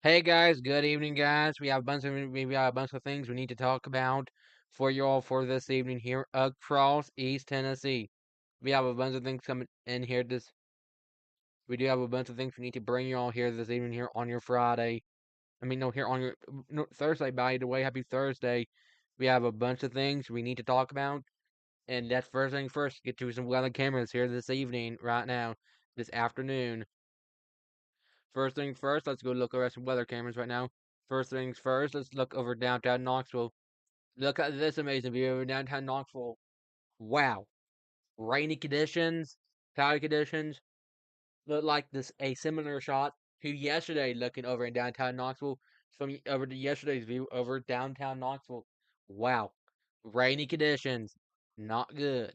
Hey guys, good evening, guys. We have a bunch of things we need to talk about for you all for this evening here across East Tennessee. We have a bunch of things coming in here. We do have a bunch of things we need to bring you all here this evening here on your Friday. I mean, no, here on your no, Thursday. By the way, happy Thursday. We have a bunch of things we need to talk about, and that's first thing first. Get to some weather cameras here this evening, right now, this afternoon. First things first, let's go look over some weather cameras right now. First things first, let's look over downtown Knoxville. Look at this amazing view over downtown Knoxville. Wow. Rainy conditions, cloudy conditions. Look like this a similar shot to yesterday looking over in downtown Knoxville from over to yesterday's view over downtown Knoxville. Wow. Rainy conditions. Not good.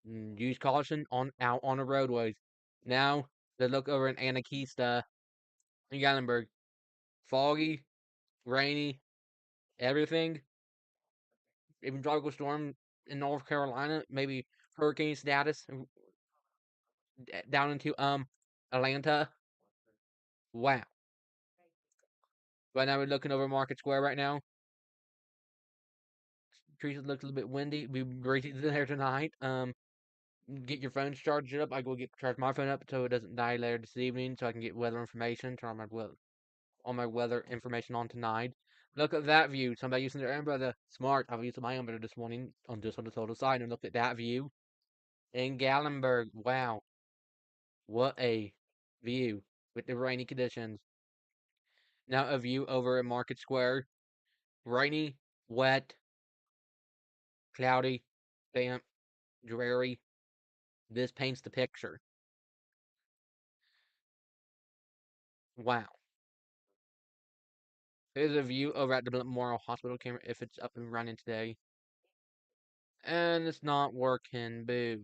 Use caution on out on the roadways. Now, let's look over in Anakista in Gatlinburg. Foggy, rainy, everything. Even tropical storm in North Carolina, maybe hurricane status down into Atlanta. Wow. Right now we're looking over Market Square right now. Trees looks a little bit windy. We breaking there tonight. Get your phones charged up. I go get charge my phone up so it doesn't die later this evening, so I can get weather information. Turn on my weather information on tonight. Look at that view. Somebody using their umbrella. Smart. I've used my umbrella this morning on just on the total side and look at that view in Gatlinburg. Wow. What a view with the rainy conditions. Now a view over at Market Square. Rainy, wet, cloudy, damp, dreary. This paints the picture. Wow. Here's a view over at the Memorial Hospital camera if it's up and running today. And it's not working. Boo.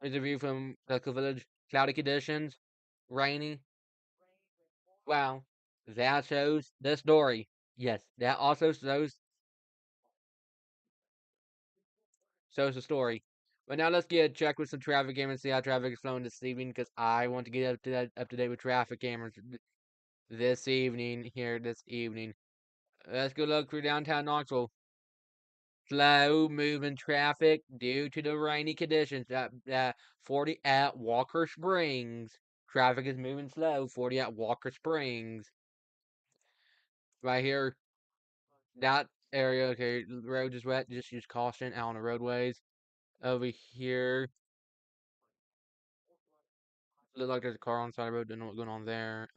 Here's a view from Gulco Village. Cloudy conditions. Rainy. Wow. That shows the story. Yes, that also shows the story. But now let's get a check with some traffic cameras, see how traffic is flowing this evening, because I want to get up to date with traffic cameras this evening here this evening. Let's go look for downtown Knoxville. Slow moving traffic due to the rainy conditions. 40 at Walker Springs. Traffic is moving slow. 40 at Walker Springs. Right here, that area. Okay, the road is wet. Just use caution out on the roadways. Over here, look like there's a car on the side of the road. Don't know what's going on there.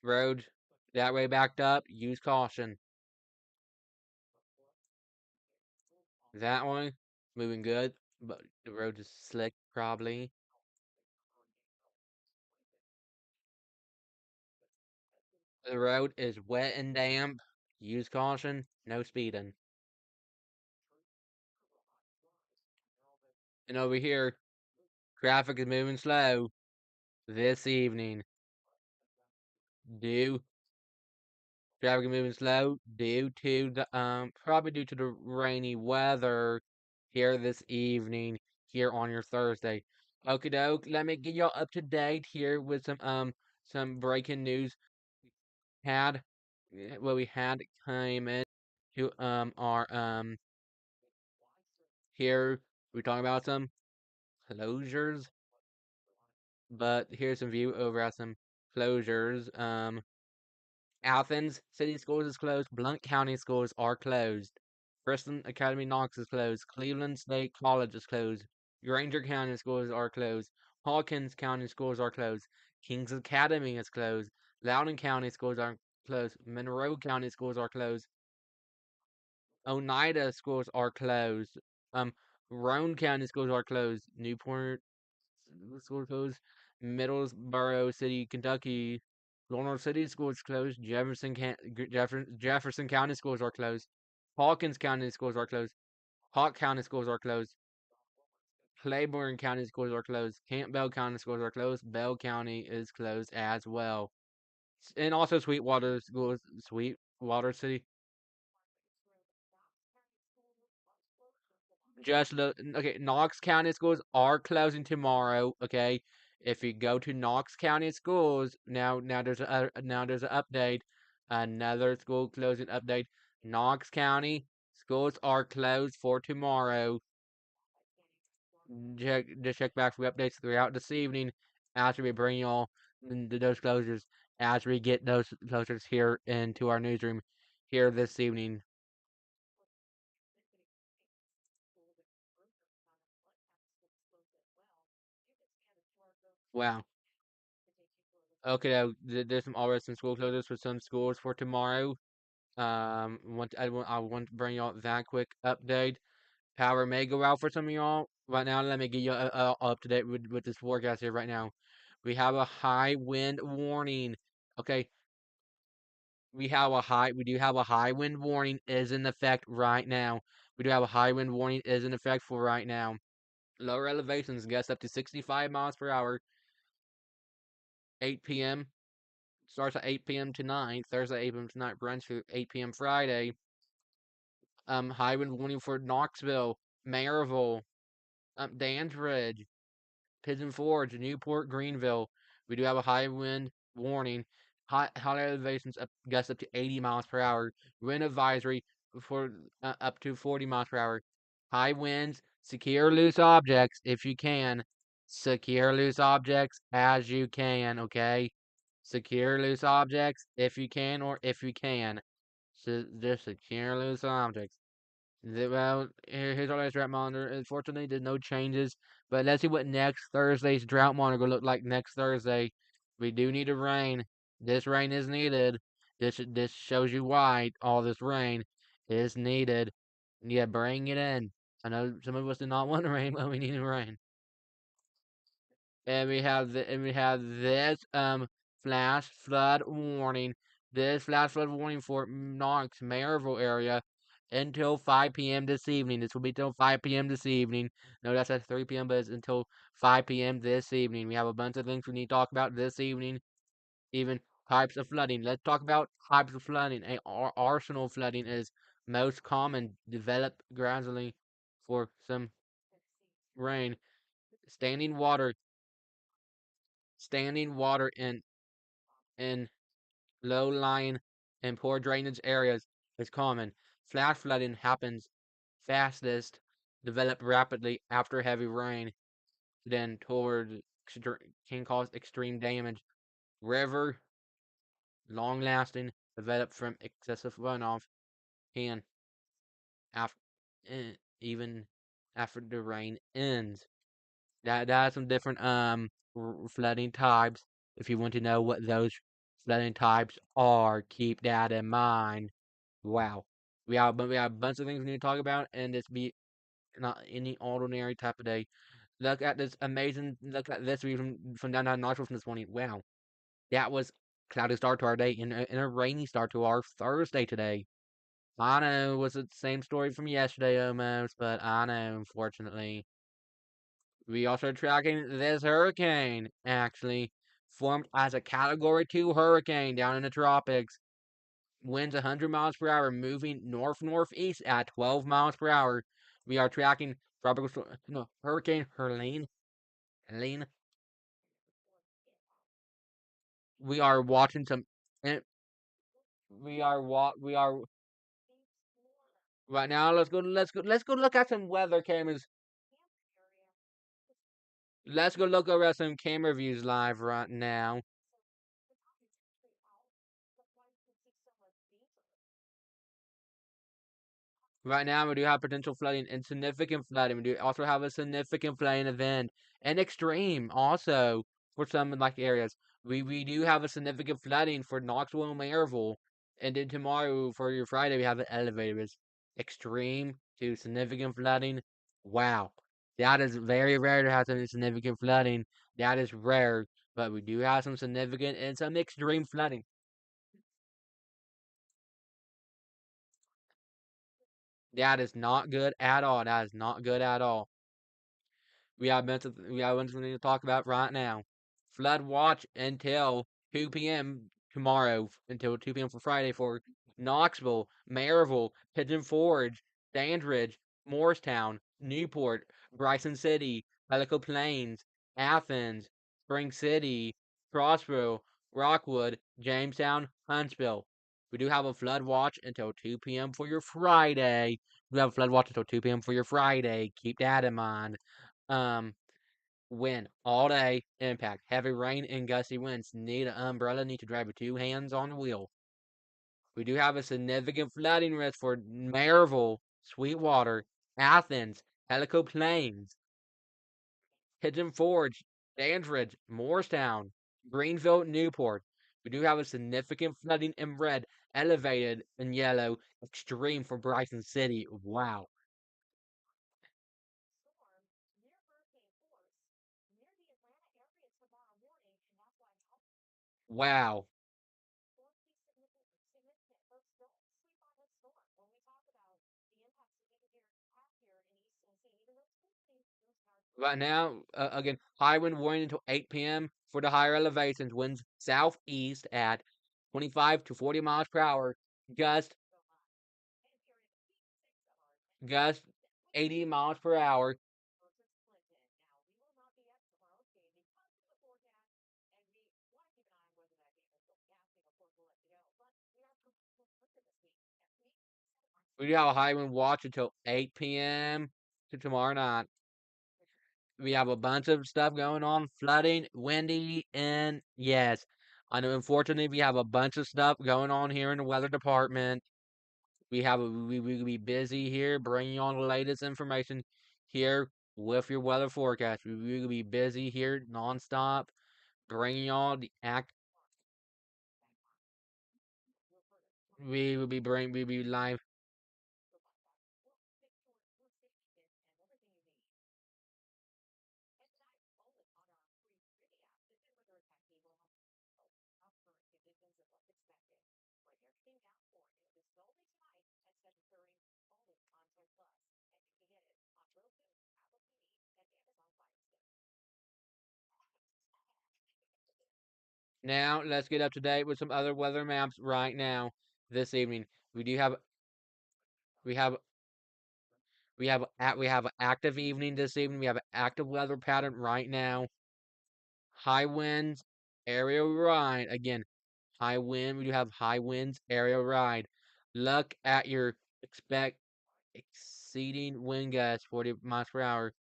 Road that way backed up. Use caution. That one moving good, but the road is slick probably. The road is wet and damp. Use caution. No speeding. And over here, traffic is moving slow this evening. Due Traffic is moving slow due to the probably due to the rainy weather here this evening here on your Thursday. Okie doke, let me get y'all up to date here with some breaking news. Had we had came in to our here we're talking about some closures, but here's some view over at some closures. Athens City Schools is closed. Blount County Schools are closed. Preston Academy Knox is closed. Cleveland State College is closed. Granger County Schools are closed. Hawkins County Schools are closed. Kings Academy is closed. Loudoun County Schools are closed. Monroe County Schools are closed. Oneida Schools are closed. Um, Roane County Schools are closed. Newport School closed. Middlesboro City, Kentucky. Lawrence City schools closed. Jefferson County schools are closed. Hawkins County schools are closed. Hawk County schools are closed. Claiborne County schools are closed. Campbell County schools are closed. Bell County is closed as well. And also Sweetwater City. Just look. Okay, Knox County schools are closing tomorrow. Okay, if you go to Knox County schools now there's an update. Another school closing update. Knox County schools are closed for tomorrow. Just check back for updates throughout this evening as we bring y'all those closures as we get those closures here into our newsroom here this evening. Wow. Okay, now there's some already some school closures for some schools for tomorrow. I want to bring y'all that quick update. Power may go out for some of y'all right now. Let me get you up to date with this forecast here right now. We have a high wind warning. Okay, we do have a high wind warning is in effect right now. We do have a high wind warning is in effect for right now. Lower elevations gust up to 65 miles per hour. 8 p.m. Starts at 8 p.m. tonight. Thursday 8 p.m. tonight. Runs through 8 p.m. Friday. High wind warning for Knoxville, Maryville, Dandridge, Pigeon Forge, Newport, Greenville. We do have a high wind warning. High elevations gusts up to 80 miles per hour. Wind advisory for up to 40 miles per hour. High winds. Secure loose objects if you can. Secure loose objects as you can. Okay. Secure loose objects if you can or if you can. So just secure loose objects. Well, here's our latest drought monitor. Unfortunately, there's no changes, but let's see what next Thursday's drought monitor will look like next Thursday. We do need a rain. This rain is needed. This shows you why all this rain is needed. Yeah, bring it in. I know some of us do not want rain, but we need rain. And we have this flash flood warning. This flash flood warning for Knox, Maryville area until 5 p.m. this evening. This will be till 5 p.m. this evening. No, that's at 3 p.m., but it's until 5 p.m. this evening. We have a bunch of things we need to talk about this evening. Even types of flooding. Let's talk about types of flooding. Arsenal flooding is most common, developed gradually for some rain. Standing water, standing water in low-lying and poor drainage areas is common. Flash flooding happens fastest, develop rapidly after heavy rain, then can cause extreme damage. River, long-lasting, develop from excessive runoff, can after even after the rain ends. That's some different flooding types. If you want to know what those flooding types are, keep that in mind. Wow. We have a bunch of things we need to talk about, and this be not any ordinary type of day. Look at this amazing look at this view from downtown Knoxville from this morning. Wow. That was cloudy start to our day and a rainy start to our Thursday today. I know it was the same story from yesterday almost, but I know unfortunately. We also tracking this hurricane, actually, formed as a Category 2 hurricane down in the tropics. Winds 100 miles per hour, moving north-northeast at 12 miles per hour. We are tracking tropical storm, no, Hurricane Helene. Helene. We are watching some. eh, We are right now. Let's go look at some weather cameras. Let's go look over at some camera views live right now. Right now, we do have potential flooding and significant flooding. We do also have a significant flooding event and extreme also for some like areas. We do have a significant flooding for Knoxville and Maryville. And then tomorrow for your Friday, we have an elevator. It's extreme to significant flooding. Wow. That is very rare to have some significant flooding. That is rare. But we do have some significant and some extreme flooding. That is not good at all. That is not good at all. We have something to talk about right now. Flood watch until 2 p.m. tomorrow, until 2 p.m. for Friday for Knoxville, Maryville, Pigeon Forge, Dandridge, Morristown, Newport, Bryson City, Pelican Plains, Athens, Spring City, Crossville, Rockwood, Jamestown, Huntsville. We do have a flood watch until 2 p.m. for your Friday. We have a flood watch until 2 p.m. for your Friday. Keep that in mind. Um, Wind all day, impact. Heavy rain and gusty winds. Need an umbrella, need to drive with two hands on the wheel. We do have a significant flooding risk for Maryville, Sweetwater, Athens, Helico Plains, Pigeon Forge, Dandridge, Morristown, Greenville, Newport. We do have a significant flooding in red, elevated in yellow, extreme for Bryson City. Wow. Wow. Right now, again, high wind warning until 8 p.m. for the higher elevations. Winds southeast at 25 to 40 miles per hour. Gust, gust 80 miles per hour. We do have a high wind watch until 8 p.m. to tomorrow night. We have a bunch of stuff going on, flooding, windy, and yes, I know. Unfortunately, we have a bunch of stuff going on here in the weather department. We will be busy here, bringing you on the latest information here with your weather forecast. We will be busy here nonstop, bringing you on the act. We will be live. Now let's get up to date with some other weather maps right now. This evening, we do have we have we have an active evening this evening. We have an active weather pattern right now. High winds, aerial ride. Again, high wind. We do have high winds, aerial ride. Look at your expect exceeding wind gusts 40 miles per hour.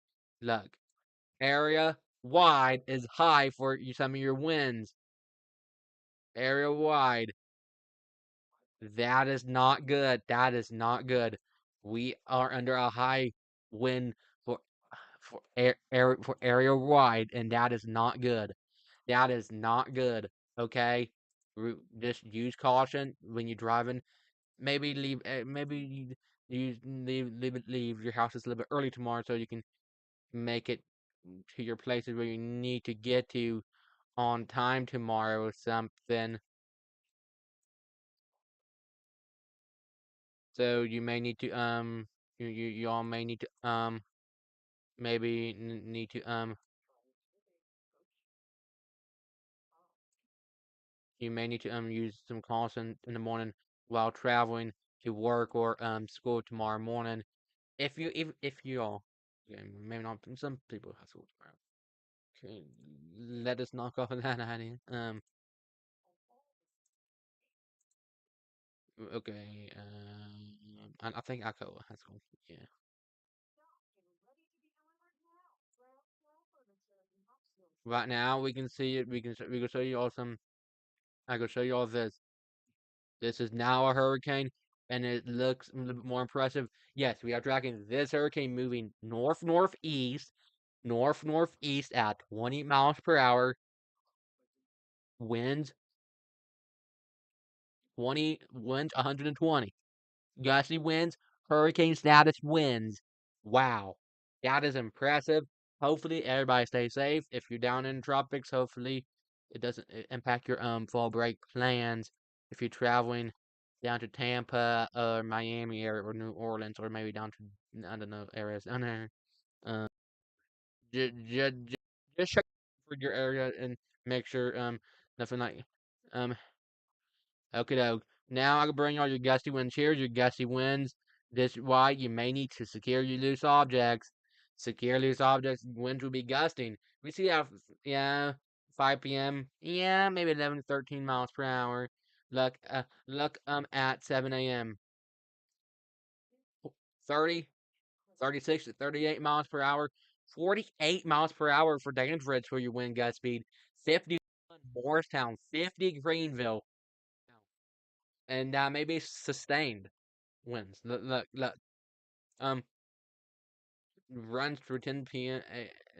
Look, area wide is high for some of your winds. Area wide. That is not good. That is not good. We are under a high wind for for area wide, and that is not good. That is not good. Okay, just use caution when you're driving. Maybe leave your house just a little bit early tomorrow so you can make it to your places where you need to get to on time tomorrow or something. So you may need to you all may need to maybe need to you may need to use some caution in the morning while traveling to work or school tomorrow morning. If you all, okay, maybe not, some people have school tomorrow. Okay, let us knock off of that idea. Okay, I think Echo has school. Yeah. Right now we can see it. We can show you all some. I can show you all this. This is now a hurricane, and it looks a little bit more impressive. Yes, we are tracking this hurricane moving northeast at 20 miles per hour. Winds 120. Gusty winds, hurricane status winds. Wow, that is impressive. Hopefully, everybody stay safe. If you're down in the tropics, hopefully it doesn't impact your fall break plans. If you're traveling down to Tampa or Miami area or New Orleans or maybe down to I don't know areas down there, uh, just check for your area and make sure nothing like um okay, doke. Now I can bring all your gusty winds here, your gusty winds. This is why you may need to secure your loose objects. Secure loose objects. Winds will be gusting. We see how, yeah, 5 p.m. Yeah, maybe 11 to 13 miles per hour. Look at 7 a.m. 30, 36 to 38 miles per hour. 48 miles per hour for Danford for your wind gust speed. 50 Morristown, 50 Greenville, and maybe sustained winds. Look. Um, runs through 10 p.m.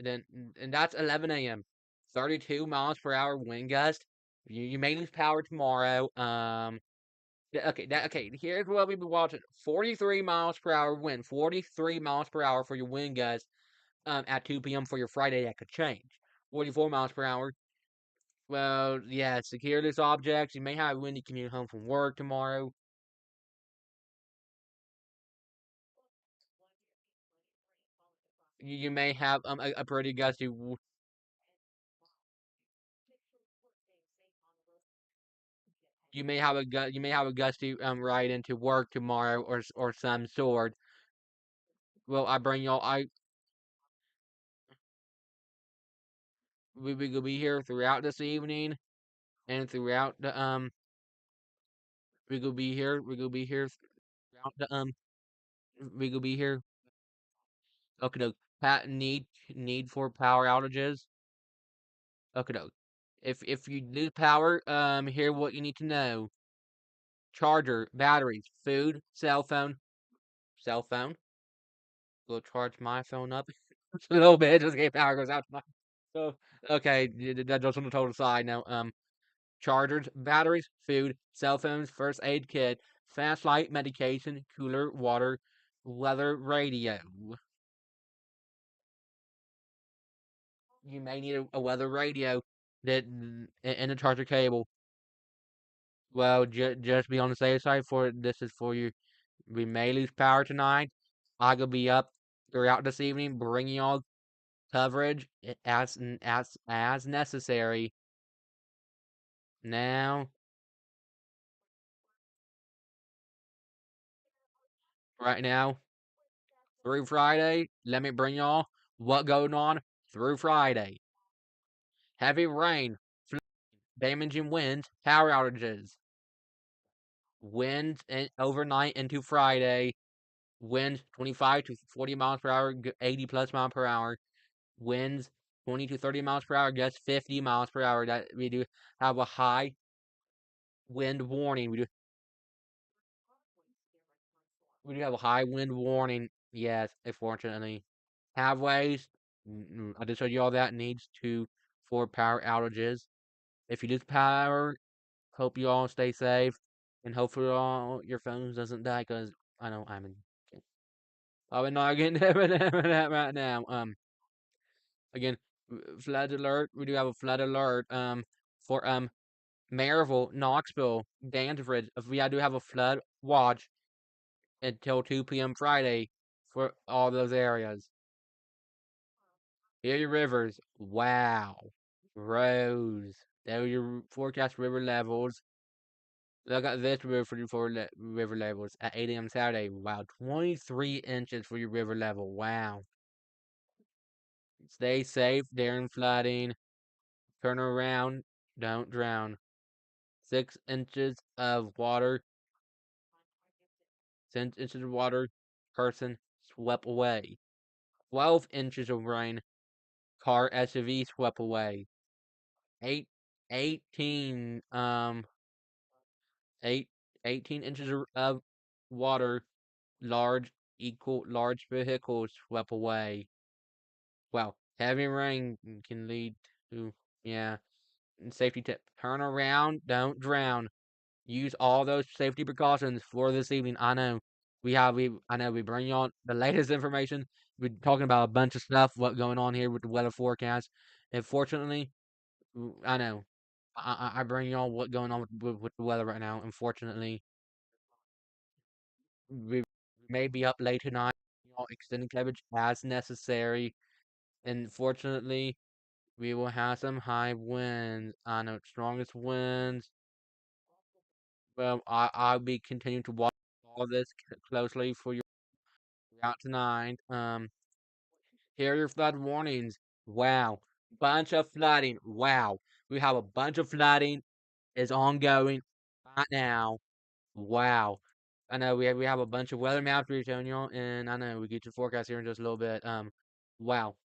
Then and that's 11 a.m. 32 miles per hour wind gust. You may lose power tomorrow. Okay. Here's what we've been watching: 43 miles per hour wind. 43 miles per hour for your wind gust. At 2 p.m. for your Friday, that could change. 44 miles per hour. Well, yeah, secure this objects. You may have a windy commute home from work tomorrow. You may have a pretty gusty. You may have a gusty ride into work tomorrow or some sort. Well, I bring y'all. We will be here throughout this evening and throughout the we will be here. We will be here throughout the we will be here. Okay, no. Pat need for power outages. Okay, no. If you lose power, here what you need to know: charger, batteries, food, cell phone. Go charge my phone up a little bit just in case power goes out tonight. So okay, that just on the total side now. Chargers, batteries, food, cell phones, first aid kit, flashlight, medication, cooler, water, weather radio. You may need a weather radio that and a charger cable. Well, just be on the safe side for this is for you. We may lose power tonight. I will be up throughout this evening, bringing y'all coverage as necessary. Now, right now, through Friday, let me bring y'all what going on through Friday. Heavy rain, damaging winds, power outages, winds and overnight into Friday. Winds 25 to 40 miles per hour, 80 plus mile per hour. Winds 20 to 30 miles per hour, just 50 miles per hour. That we do have a high wind warning. We do have a high wind warning. Yes, unfortunately. Halfways, I just showed you all that needs to for power outages. If you lose power, hope you all stay safe and hopefully all your phones doesn't die because I know I'm in. I'm not getting that right now. Again, flood alert. We do have a flood alert. For Maryville, Knoxville, Danford. We do have a flood watch until 2 p.m. Friday for all those areas. Here are your rivers. Wow. Rose. There are your forecast river levels. Look at this river for river levels at 8 a.m. Saturday. Wow. 23 inches for your river level. Wow. Stay safe during flooding. Turn around. Don't drown. 6 inches of water. 10 inches of water. Person swept away. 12 inches of rain. Car SUV swept away. Eight, 18, 8, 18 inches of water, large vehicles swept away. Well, heavy rain can lead to, yeah. And safety tip: turn around, don't drown. Use all those safety precautions for this evening. I know we bring you on the latest information. We're talking about a bunch of stuff, what going on here with the weather forecast. Unfortunately, I know. I bring y'all what going on with the weather right now. Unfortunately, we may be up late tonight. Y'all extended coverage as necessary. Unfortunately, we will have some high winds. I know strongest winds. Well, I'll be continuing to watch all this closely for you. out tonight. Here are your flood warnings. Wow. Bunch of flooding. Wow. We have a bunch of flooding is ongoing right now. Wow. I know we have a bunch of weather maps for Antonio, and I know we get your forecast here in just a little bit. Wow.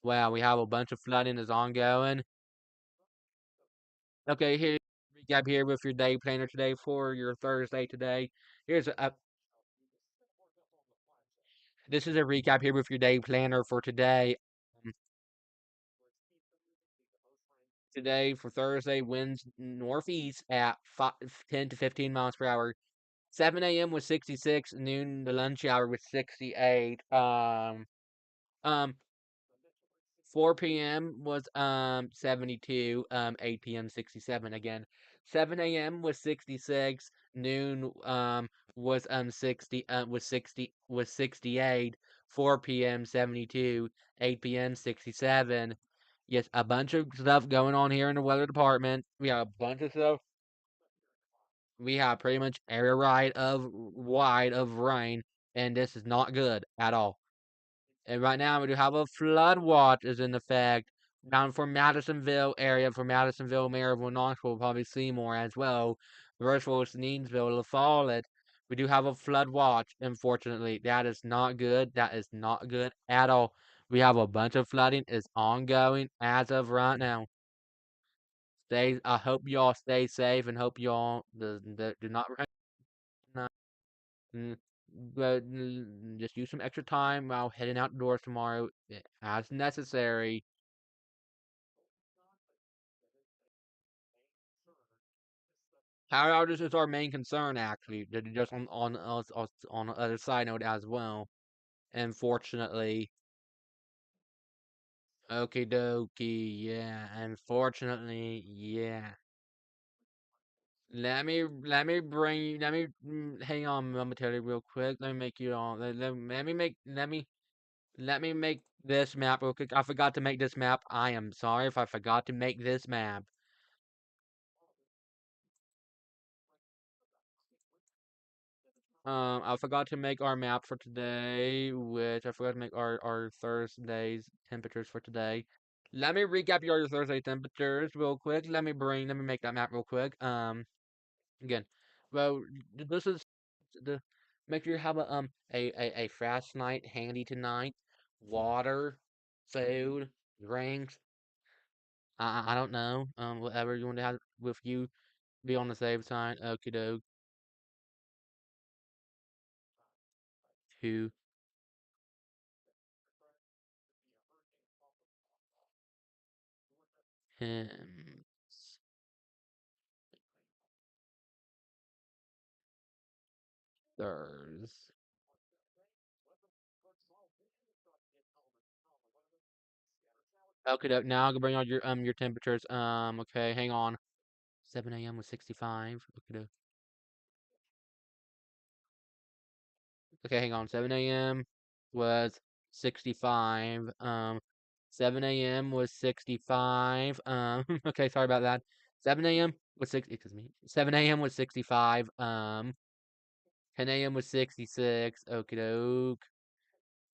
Wow, we have a bunch of flooding is ongoing. Okay, here recap here with your day planner today for your Thursday today. Here's a This is a recap here with your day planner for today. Um, Today for Thursday, winds northeast at 10 to 15 miles per hour. 7 a.m. was 66, noon the lunch hour was 68. Um 4 p.m. was 72, 8 p.m. 67 again. 7 a.m. was 66, noon was 68, 4 p.m. 72, 8 p.m. 67. Yes, a bunch of stuff going on here in the weather department. We have a bunch of stuff. We have pretty much area wide of rain, and this is not good at all. And right now we do have a flood watch is in effect down for Madisonville area, for Madisonville, Maryville, Knoxville, probably Seymour as well. Virtual Sneedsville, La Follette. We do have a flood watch, unfortunately. That is not good. That is not good at all. We have a bunch of flooding is ongoing as of right now. I hope y'all stay safe and hope y'all do not Mm, but just use some extra time while heading outdoors tomorrow as necessary. However, this is our main concern, actually. Just on the other side note as well. Unfortunately, okie dokie, yeah. Unfortunately, yeah. Hang on momentarily real quick. Let me make you all. Let me make this map real quick. I forgot to make this map. I am sorry if I forgot to make this map. I forgot to make our map for today, which I forgot to make our Thursday's temperatures for today. Let me recap your Thursday temperatures real quick. Let me make that map real quick. Again, well, this is the make sure you have a flashlight handy tonight, water, food, drinks. I don't know. Whatever you want to have with you, be on the safe side. Okie doke. Two hymns. Thurs. Okay, now I can bring on your temperatures. Okay, hang on. 7 a.m. was 65. Okay, okay, hang on. 7 a.m. was 65. 7 a.m. was 65. Okay, sorry about that. 7 a.m. was 60. Excuse me. 7 a.m. was 65. 10 a.m. was 66. Okay, doke.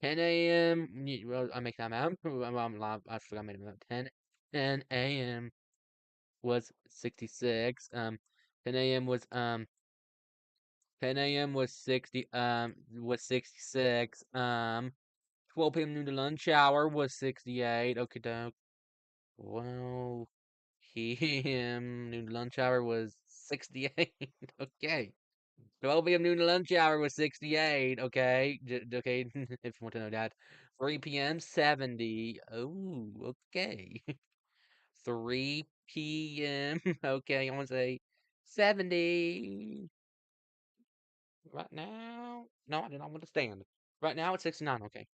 10 a.m. Well, I make that map. I forgot I made a map. 10 a.m. was 66. 10 a.m. was 10 a.m. was 66. 12 p.m. noon to lunch hour was 68. Okay, doke. Well, p.m. noon to lunch hour was 68. Okay. 12 p.m. noon to lunch hour was 68. Okay. Okay. If you want to know that. 3 p.m. 70. Oh, okay. 3 p.m. Okay, I want to say 70. Right now, no, I did not want to stand. Right now it's 69. Okay.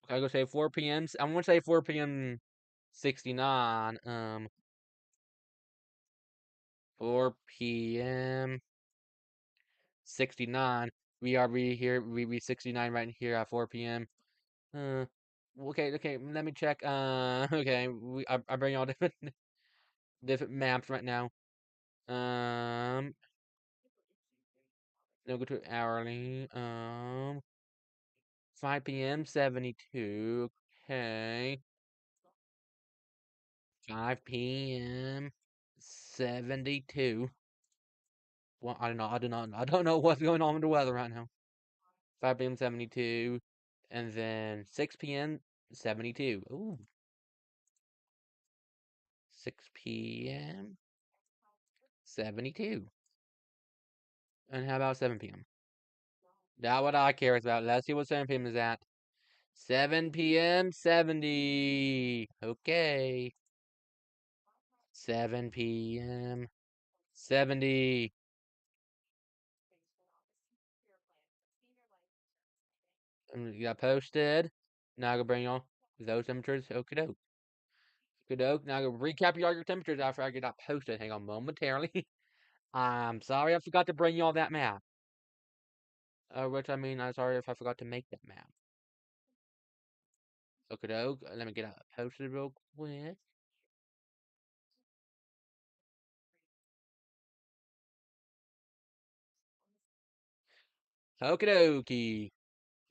Okay, I go say 4 p.m. I'm gonna say 4 p.m. 69. 4 p.m. 69. We here. We 69 right here at 4 p.m. Uh, okay. Let me check. Okay. I bring all different. different maps right now. Um, now go to hourly. 5 p.m. 72. Okay. 5 p.m. 72. Well, I don't know. I don't know what's going on with the weather right now. 5 p.m. 72. And then 6 p.m. 72. Ooh. 6 p.m. 72. And how about 7 p.m.? That's what I care about. Let's see what 7 p.m. is at. 7 p.m. 70. Okay. 7 p.m. 70. You got posted. Now I go bring y'all those temperatures. Okie doke. Okie doke. Now I go recap you all your temperatures after I get that posted. Hang on momentarily. I'm sorry I forgot to bring y'all that map. Which I mean, I'm sorry if I forgot to make that map. Okie doke. Let me get that posted real quick. Okie dokie.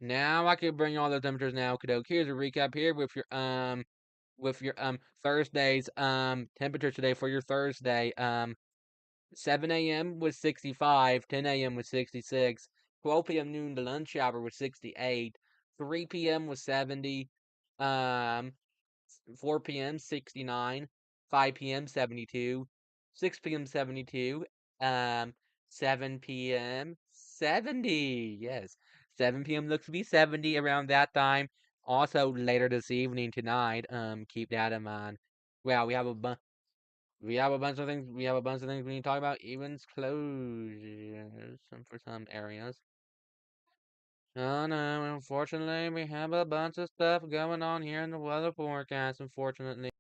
Now I can bring all the temperatures now. Okie doke. Here's a recap here with your Thursday's temperature today for your Thursday. 7 a.m. was 65, 10 a.m. was 66, 12 p.m. noon to lunch hour was 68, 3 p.m. was 70, um 4 p.m. 69, 5 p.m. 72, 6 p.m. 72, um 7 p.m. 70. Yes. 7 p.m. looks to be 70 around that time. Also later this evening tonight, keep that in mind. Well, we have a bunch of things. We have a bunch of things we need to talk about. Events closures for some areas. Oh no! Unfortunately, we have a bunch of stuff going on here in the weather forecast. Unfortunately.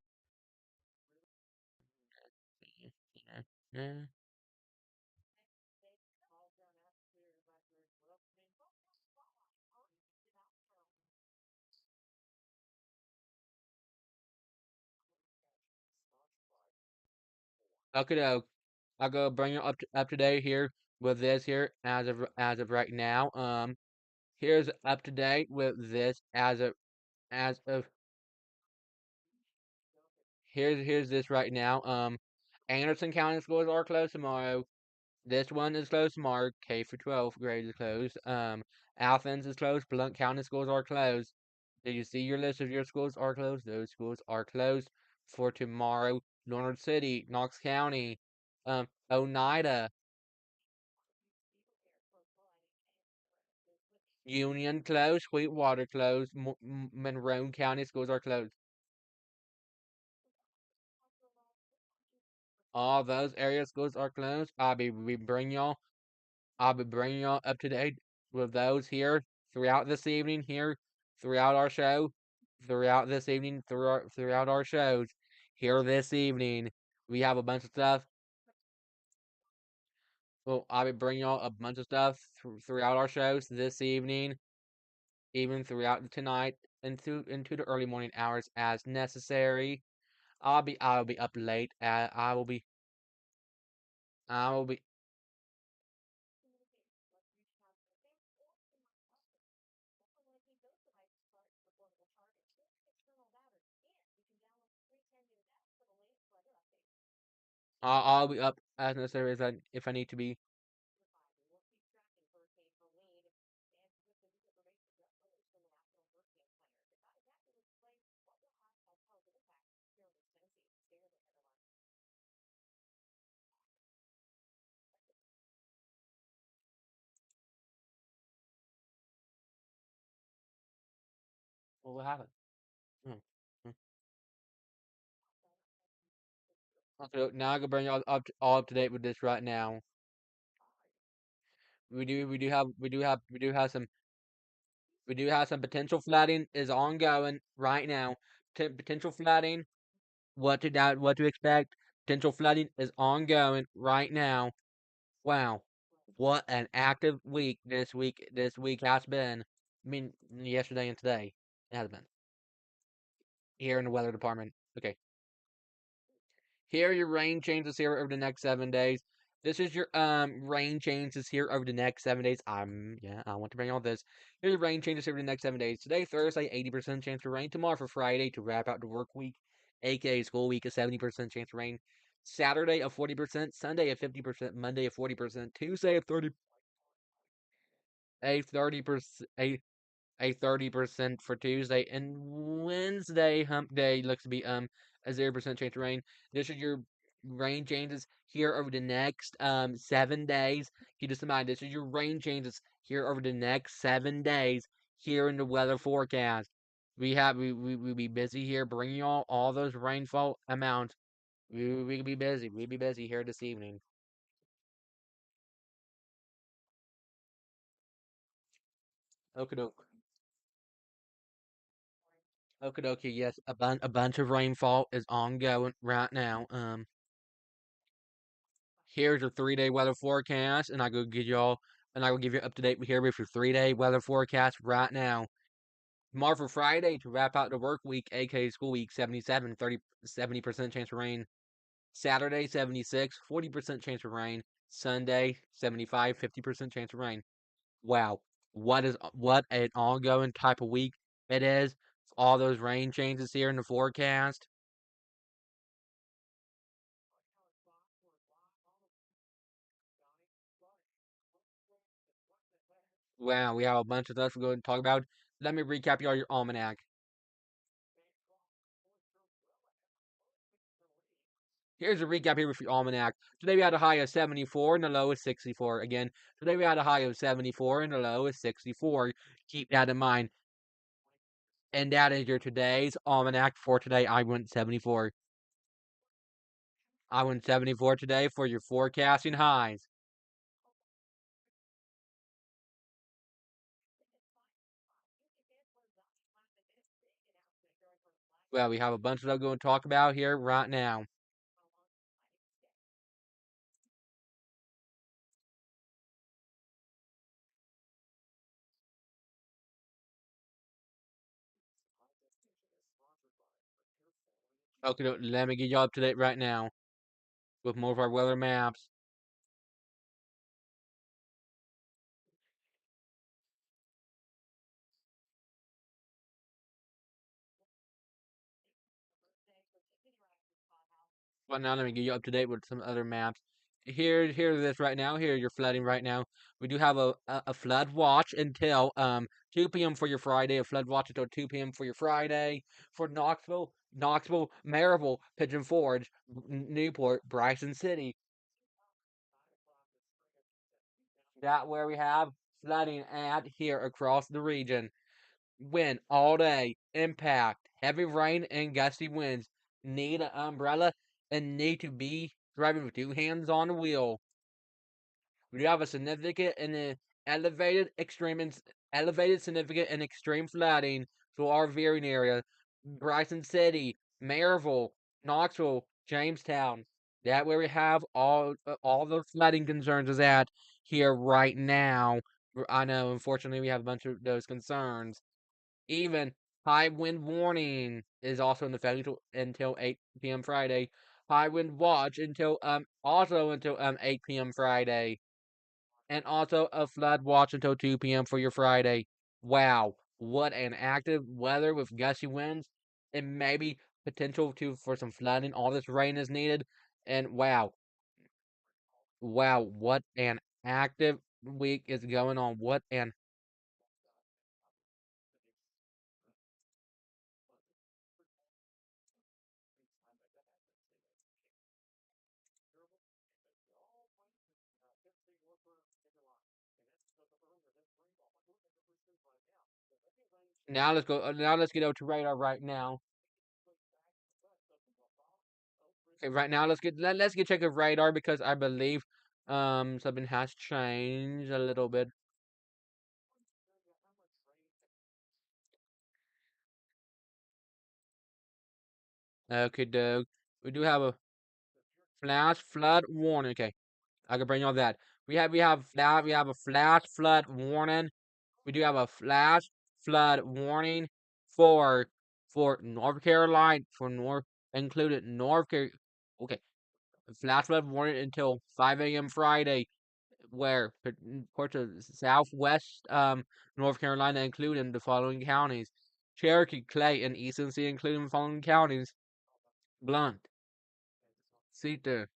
Yeah. Okay, though. I'll go bring you up to date here with this here as of right now. Here's up to date with this as of here's this right now. Anderson County schools are closed tomorrow. This one is closed tomorrow. K for 12 grade is closed. Athens is closed. Blount County schools are closed. Did you see your list of your schools are closed? Those schools are closed for tomorrow. Northern City, Knox County, Oneida, Union closed. Sweetwater closed. Monroe County schools are closed. All those area schools are closed. I'll be bringing y'all up to date with those here throughout this evening, here throughout our show, throughout this evening, throughout our shows. Here this evening, we have a bunch of stuff. Well, I'll be bringing y'all a bunch of stuff throughout our shows this evening, even throughout tonight, into the early morning hours as necessary. I'll be up late. I will be. I'll be up as necessary as if I need to be. What happened? Hmm. Hmm. So now I can bring you all up to date with this right now. We do have some potential flooding is ongoing right now. Potential flooding. What to expect? Potential flooding is ongoing right now. Wow, what an active week this week has been. I mean, yesterday and today it has been here in the weather department. Okay, Here are your rain changes here over the next 7 days. This is your rain changes here over the next 7 days. Yeah, I want to bring all this. Here's your rain changes over the next 7 days. Today, Thursday, 80% chance for rain. Tomorrow for Friday to wrap out the work week, aka school week, a 70% chance for rain. Saturday a 40%, Sunday a 50%, Monday a 40%, Tuesday a 30%, a 30% for Tuesday, and Wednesday hump day looks to be a 0% chance of rain. This is your rain changes here over the next 7 days. Keep this in mind. This is your rain changes here over the next 7 days here in the weather forecast. We be busy here bringing you all those rainfall amounts. We be busy. We be busy here this evening. Okie Okie dokie, yes, a bunch of rainfall is ongoing right now. Here's your 3 day weather forecast, and I will give you up to date here with your 3 day weather forecast right now. Tomorrow for Friday to wrap out the work week, aka school week, 77, 30, 70% chance of rain. Saturday, 76, 40% chance of rain. Sunday, 75, 50% chance of rain. Wow, what an ongoing type of week it is. All those rain changes here in the forecast. Wow, we have a bunch of stuff we're going to talk about. Let me recap your almanac. Here's a recap here with your almanac. Today we had a high of 74 and the low is 64. Again, today we had a high of 74 and the low is 64. Keep that in mind. And that is your today's almanac for today. I went 74. I went 74 today for your forecasting highs. Well, we have a bunch of stuff going to talk about here right now. Okay, let me get you up to date right now with more of our weather maps. Well, now let me get you up to date with some other maps. Here's this right now. Here, you're flooding right now. We do have a flood watch until 2 p.m. for your Friday. A flood watch until 2 p.m. for your Friday for Knoxville, Maryville, Pigeon Forge, Newport, Bryson City. That where we have flooding at here across the region. Wind all day, impact, heavy rain and gusty winds. Need an umbrella and need to be driving with two hands on the wheel. We do have a significant and elevated extreme and elevated significant and extreme flooding to our viewing area. Bryson City, Maryville, Knoxville, Jamestown. That where we have all the flooding concerns is at here right now. I know, unfortunately, we have a bunch of those concerns. Even high wind warning is also in effect until 8 p.m. Friday. High wind watch until also until 8 p.m. Friday. And also a flood watch until 2 p.m. for your Friday. Wow, what an active weather with gusty winds and maybe potential to for some flooding. All this rain is needed. And wow, what an active week is going on. What an now let's go. Now let's get over to radar right now. Okay, right now let's get check of radar because I believe something has changed a little bit. Okay, Doug. We do have a flash flood warning. Okay, I can bring you all that. We have a flash flood warning. We do have a flash flood warning for North Carolina for North included North Carolina. Okay. Flash flood warning until 5 a.m. Friday, where parts of southwest North Carolina, including the following counties: Cherokee, Clay, and East Tennessee, including the following counties: Blunt, Cedar,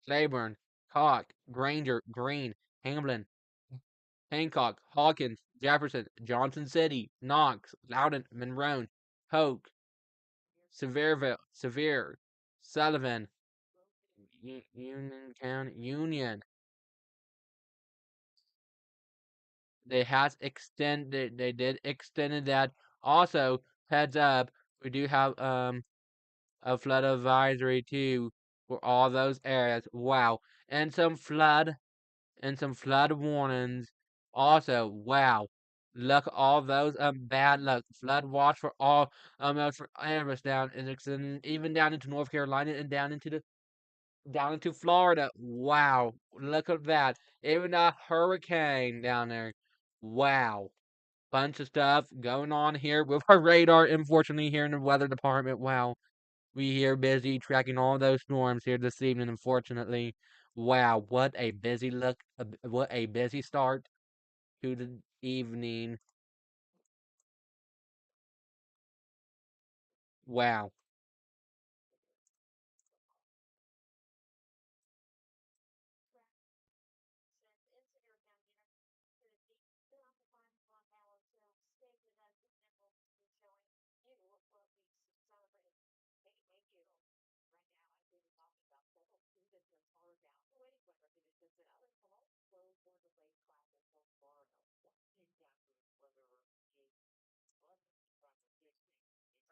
Claiborne, Cock, Granger, Greene, Hamlin, Hancock, Hawkins, Jefferson, Johnson City, Knox, Loudon, Monroe, Hoke, Severe, Sullivan, Union County, Union. They did extended that. Also, heads up, we do have a flood advisory too for all those areas. Wow. And some flood warnings. Also, wow. Look at all those bad luck. Flood watch for all for areas down and extending even down into North Carolina and down into Florida. Wow. Look at that. Even a hurricane down there. Wow. Bunch of stuff going on here with our radar, unfortunately, here in the weather department. Wow. We here busy tracking all those storms here this evening, unfortunately. Wow, what a busy what a busy start to the evening. Wow.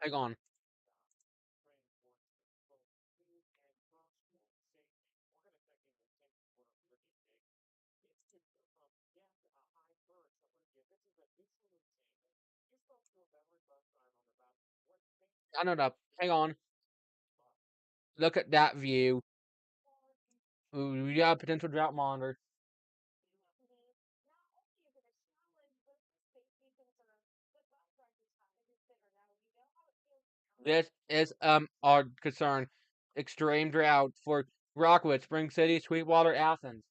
Hang on. I don't know. Hang on. Look at that view. Ooh, we got a potential drought monitor. This is our concern. Extreme drought for Rockwood, Spring City, Sweetwater, Athens.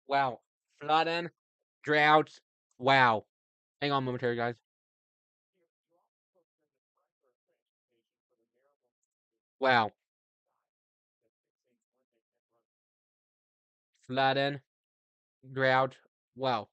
Wow. Flooding, droughts. Wow. Hang on momentary, guys. Wow. Flooding, drought. Wow.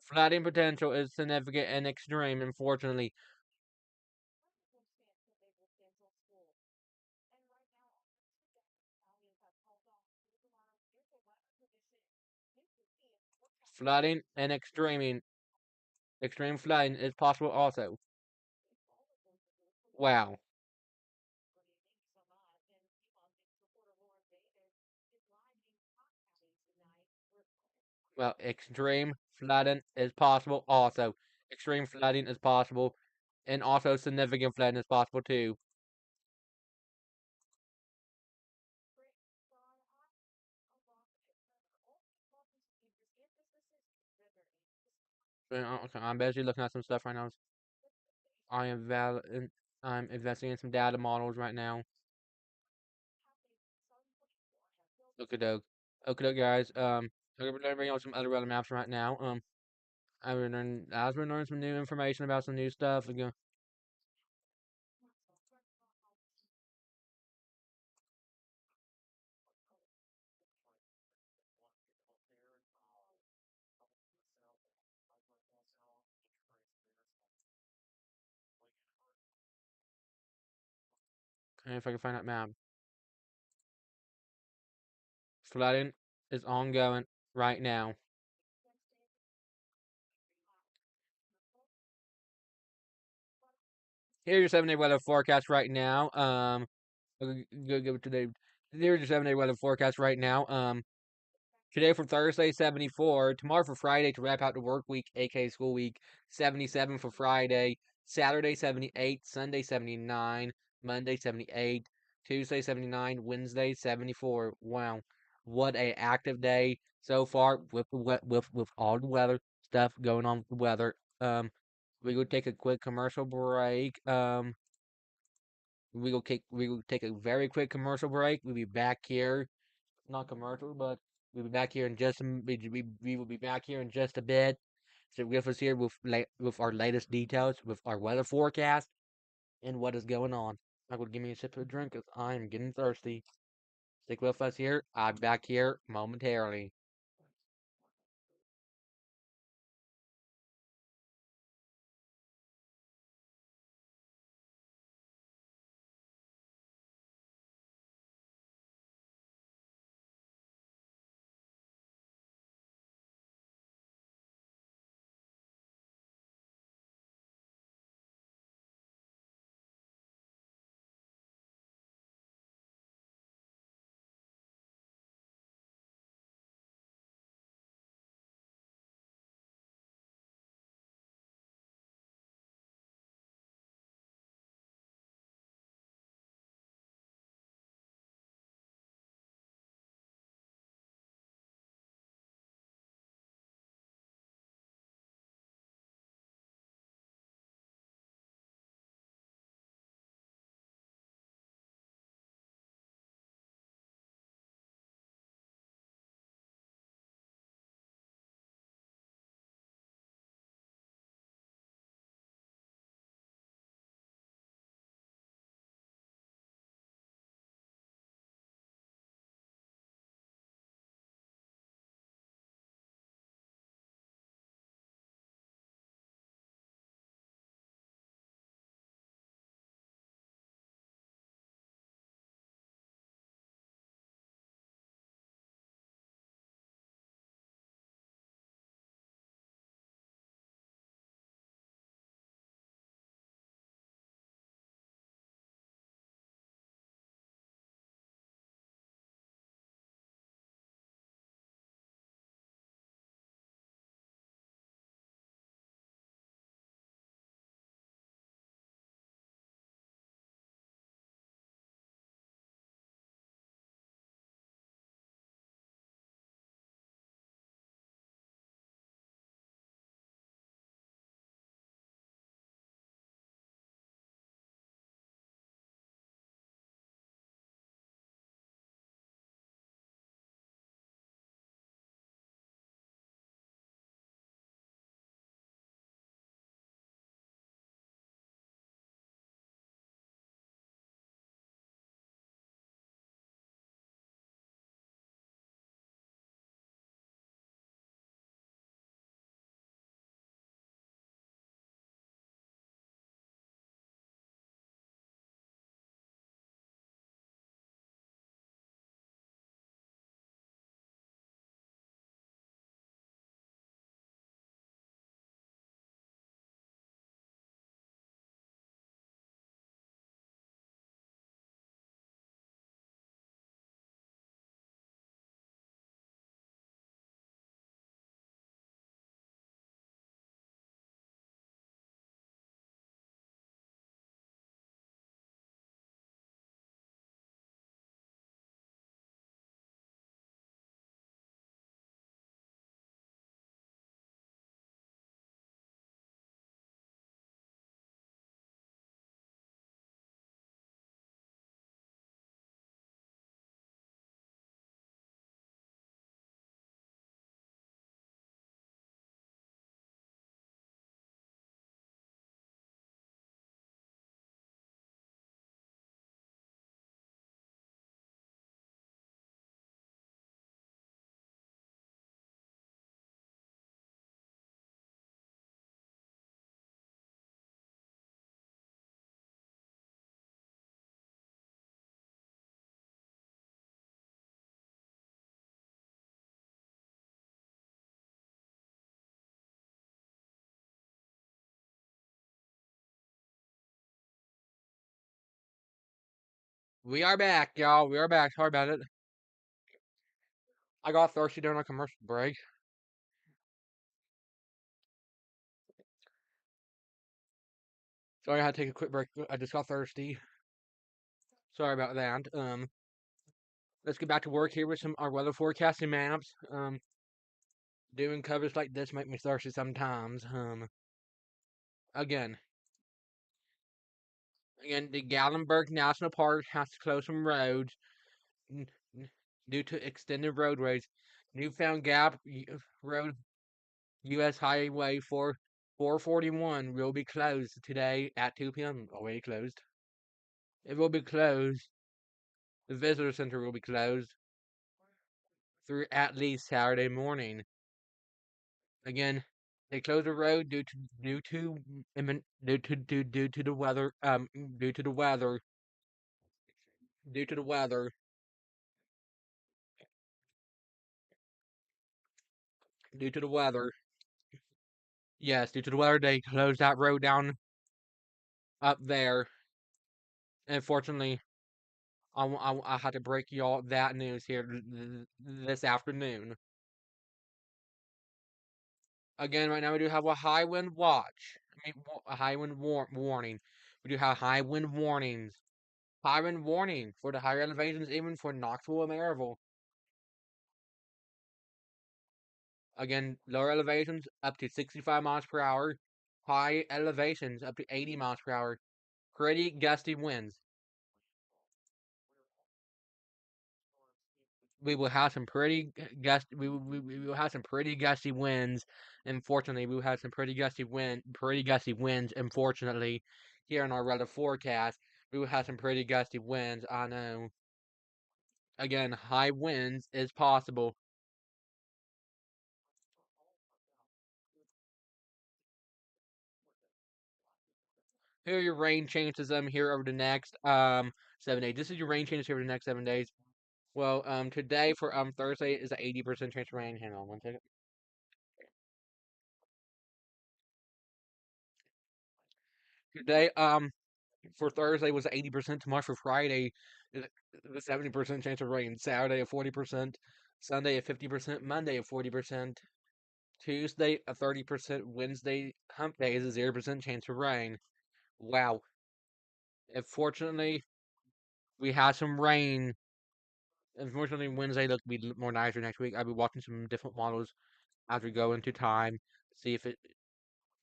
Flooding potential is significant and extreme, unfortunately. Flooding and extreme flooding is possible also. Wow. Well, extreme flooding is possible also. Extreme flooding is possible, and also significant flooding is possible too. Okay, I'm busy looking at some stuff right now. I am val- I'm investigating some data models right now. Okay, doke. Okay, doke, guys. I'm gonna bring out some other weather maps right now. As we're learning some new information about some new stuff. Again, okay, if I can find that map. Flooding is ongoing right now. Here's your 7-day weather forecast right now. Go give it today. Here's your 7-day weather forecast right now. Today for Thursday, 74. Tomorrow for Friday to wrap out the work week, aka school week, 77 for Friday. Saturday, 78. Sunday, 79. Monday, 78. Tuesday, 79. Wednesday, 74. Wow, what a active day so far with with all the weather stuff going on with the weather. We go take a quick commercial break. We will take a very quick commercial break. We'll be back here, not commercial, but we'll be back here in just we will be back here in just a bit. So with us here with our latest details, with our weather forecast, and what is going on. I will give me a sip of drink because I am getting thirsty. Stick with us here. I'm back here momentarily. We are back, y'all. We are back. Sorry about it. I got thirsty during our commercial break. Sorry, I had to take a quick break. I just got thirsty. Sorry about that. Let's get back to work here with some our weather forecasting maps. Doing covers like this make me thirsty sometimes. Again, again, the Gatlinburg National Park has to close some roads n- due to extended roadways. Newfound Gap Road, U.S. Highway 441 will be closed today at 2 p.m. Already closed. It will be closed. The visitor center will be closed through at least Saturday morning. Again, they closed the road due to the weather due to the weather due to the weather due to the weather. Yes, due to the weather, they closed that road down up there. Unfortunately, I had to break y'all that news here this afternoon. Again, right now we do have a high wind watch. I mean, a high wind warning. We do have high wind warnings. High wind warning for the higher elevations, even for Knoxville and Maryville. Again, lower elevations up to 65 miles per hour. High elevations up to 80 miles per hour. Pretty gusty winds. We will have some pretty gusty. We will have some pretty gusty winds. Unfortunately, we will have some pretty gusty winds. Unfortunately, here in our weather forecast, we will have some pretty gusty winds. I know. Again, high winds is possible. Here are your rain chances. Here over the next 7 days. This is your rain chances here over the next 7 days. Well, today for Thursday is an 80% chance of rain. Hang on one second. Today for Thursday was 80%. Tomorrow for Friday is a 70% chance of rain. Saturday a 40%. Sunday a 50%. Monday a 40%. Tuesday a 30%. Wednesday hump day is a 0% chance of rain. Wow. Unfortunately, we had some rain. Unfortunately, Wednesday looked to be more nicer next week. I'll be watching some different models as we go into time. See if it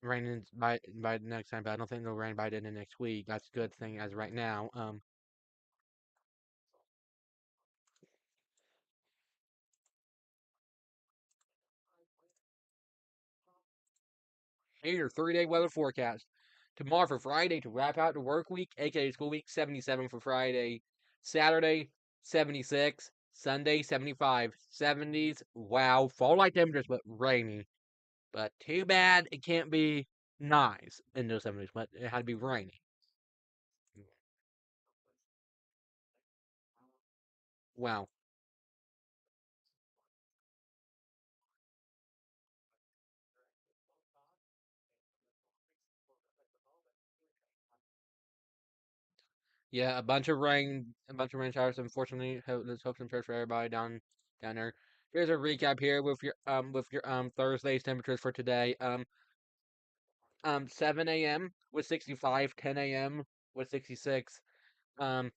rains by the next time, but I don't think it'll rain by the end of next week. That's a good thing as right now. Here's your 3 day weather forecast. Tomorrow for Friday to wrap out the work week, aka school week, 77 for Friday. Saturday, 76. Sunday, 75. 70s. Wow, fall like temperatures, but rainy. But too bad it can't be nice in those 70s, but it had to be rainy. Wow. Yeah, a bunch of rain showers. Unfortunately, let's hope some prayers for everybody down there. Here's a recap here with your Thursday's temperatures for today. 7 a.m. was 65, 10 a.m. was 66, 12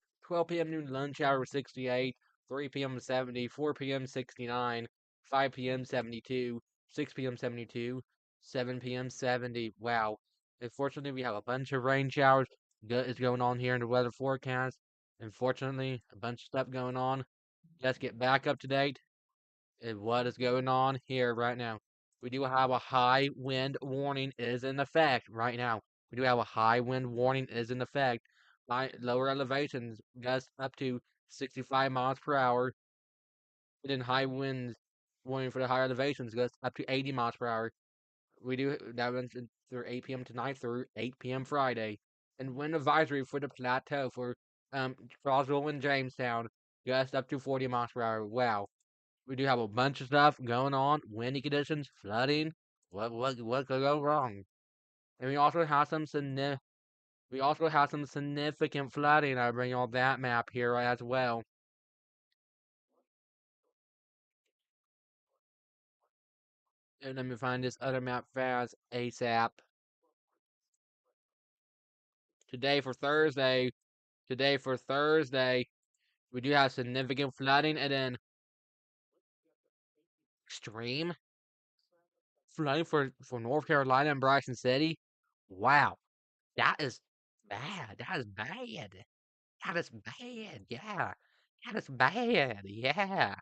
p.m. noon lunch hour was 68, 3 p.m. was 70, 4 p.m. 69, 5 p.m. 72, 6 p.m. 72, 7 p.m. 70. Wow. Unfortunately, we have a bunch of rain showers is going on here in the weather forecast. Unfortunately, a bunch of stuff going on. Let's get back up to date and what is going on here right now. We do have a high wind warning is in effect right now. We do have a high wind warning is in effect. High, lower elevations gusts up to 65 miles per hour. And then high winds warning for the higher elevations gusts up to 80 miles per hour. We do that runs through 8 p.m. tonight through 8 p.m. Friday. And wind advisory for the plateau for Croswell and Jamestown gusts up to 40 miles per hour. Wow. We do have a bunch of stuff going on, windy conditions, flooding. What could go wrong? And we also have some We also have some significant flooding. I bring all that map here as well. And let me find this other map fast ASAP. Today for Thursday. Today for Thursday, we do have significant flooding and then extreme flooding for North Carolina and Bryson City. Wow, that is bad. That is bad. That is bad. Yeah, that is bad. Yeah.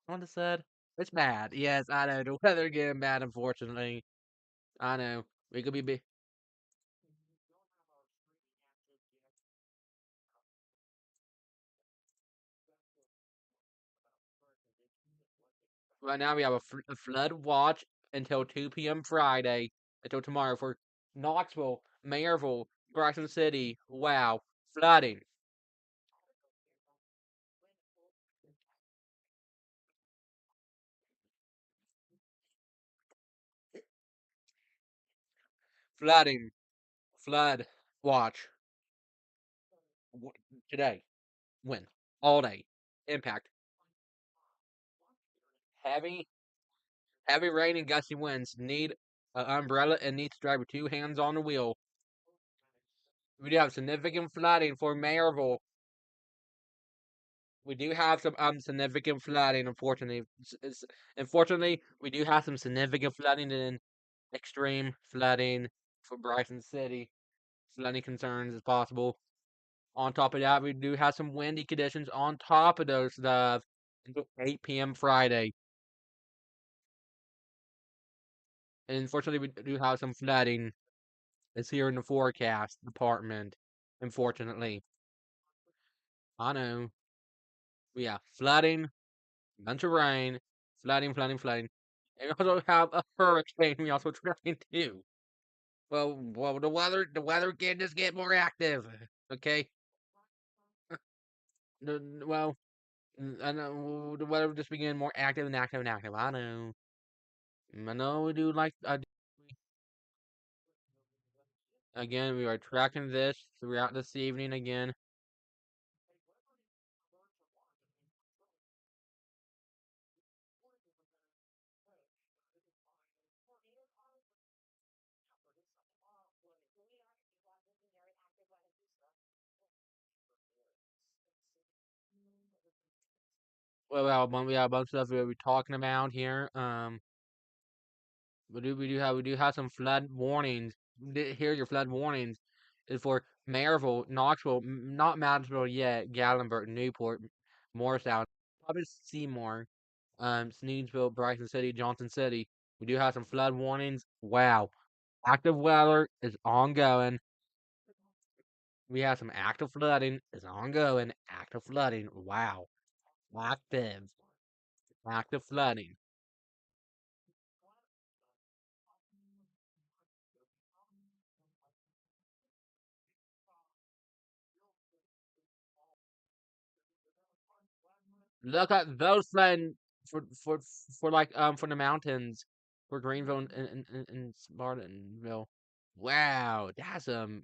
What I said? It's bad. Yes, I know. The weather getting bad, unfortunately. I know. We could be. Right now, we have a flood watch until 2 p.m. Friday, until tomorrow for Knoxville, Maryville, Bryson City. Wow, flooding, flooding, flood watch today. When all day, impact, heavy, heavy rain and gusty winds. Need an umbrella and need to drive with two hands on the wheel. We do have significant flooding for Maryville. We do have some significant flooding, unfortunately. Unfortunately, we do have some significant flooding and extreme flooding for Bryson City. Flooding concerns as possible. On top of that, we do have some windy conditions on top of those stuff until 8 p.m. Friday. And unfortunately, we do have some flooding. It's here in the forecast department. Unfortunately, I know. We have flooding, bunch of rain, flooding. And we also have a hurricane. We also trying too. Well, the weather can just get more active. Okay. Well, I know the weather just began more active and active and active. I know. I know we do like. Again, we are tracking this throughout this evening again. Well, we have a bunch of stuff we're talking about here. We do have some flood warnings. Here, your flood warnings is for Maryville, Knoxville, not Madisonville yet, Gatlinburg, Newport, Morristown, probably Seymour, Sneedsville, Bryson City, Johnson City. We do have some flood warnings. Wow, active weather is ongoing. We have some active flooding is ongoing. Active flooding. Wow, active, active flooding. Look at those flooding for like for the mountains for Greenville and Spartanville. Wow, that's some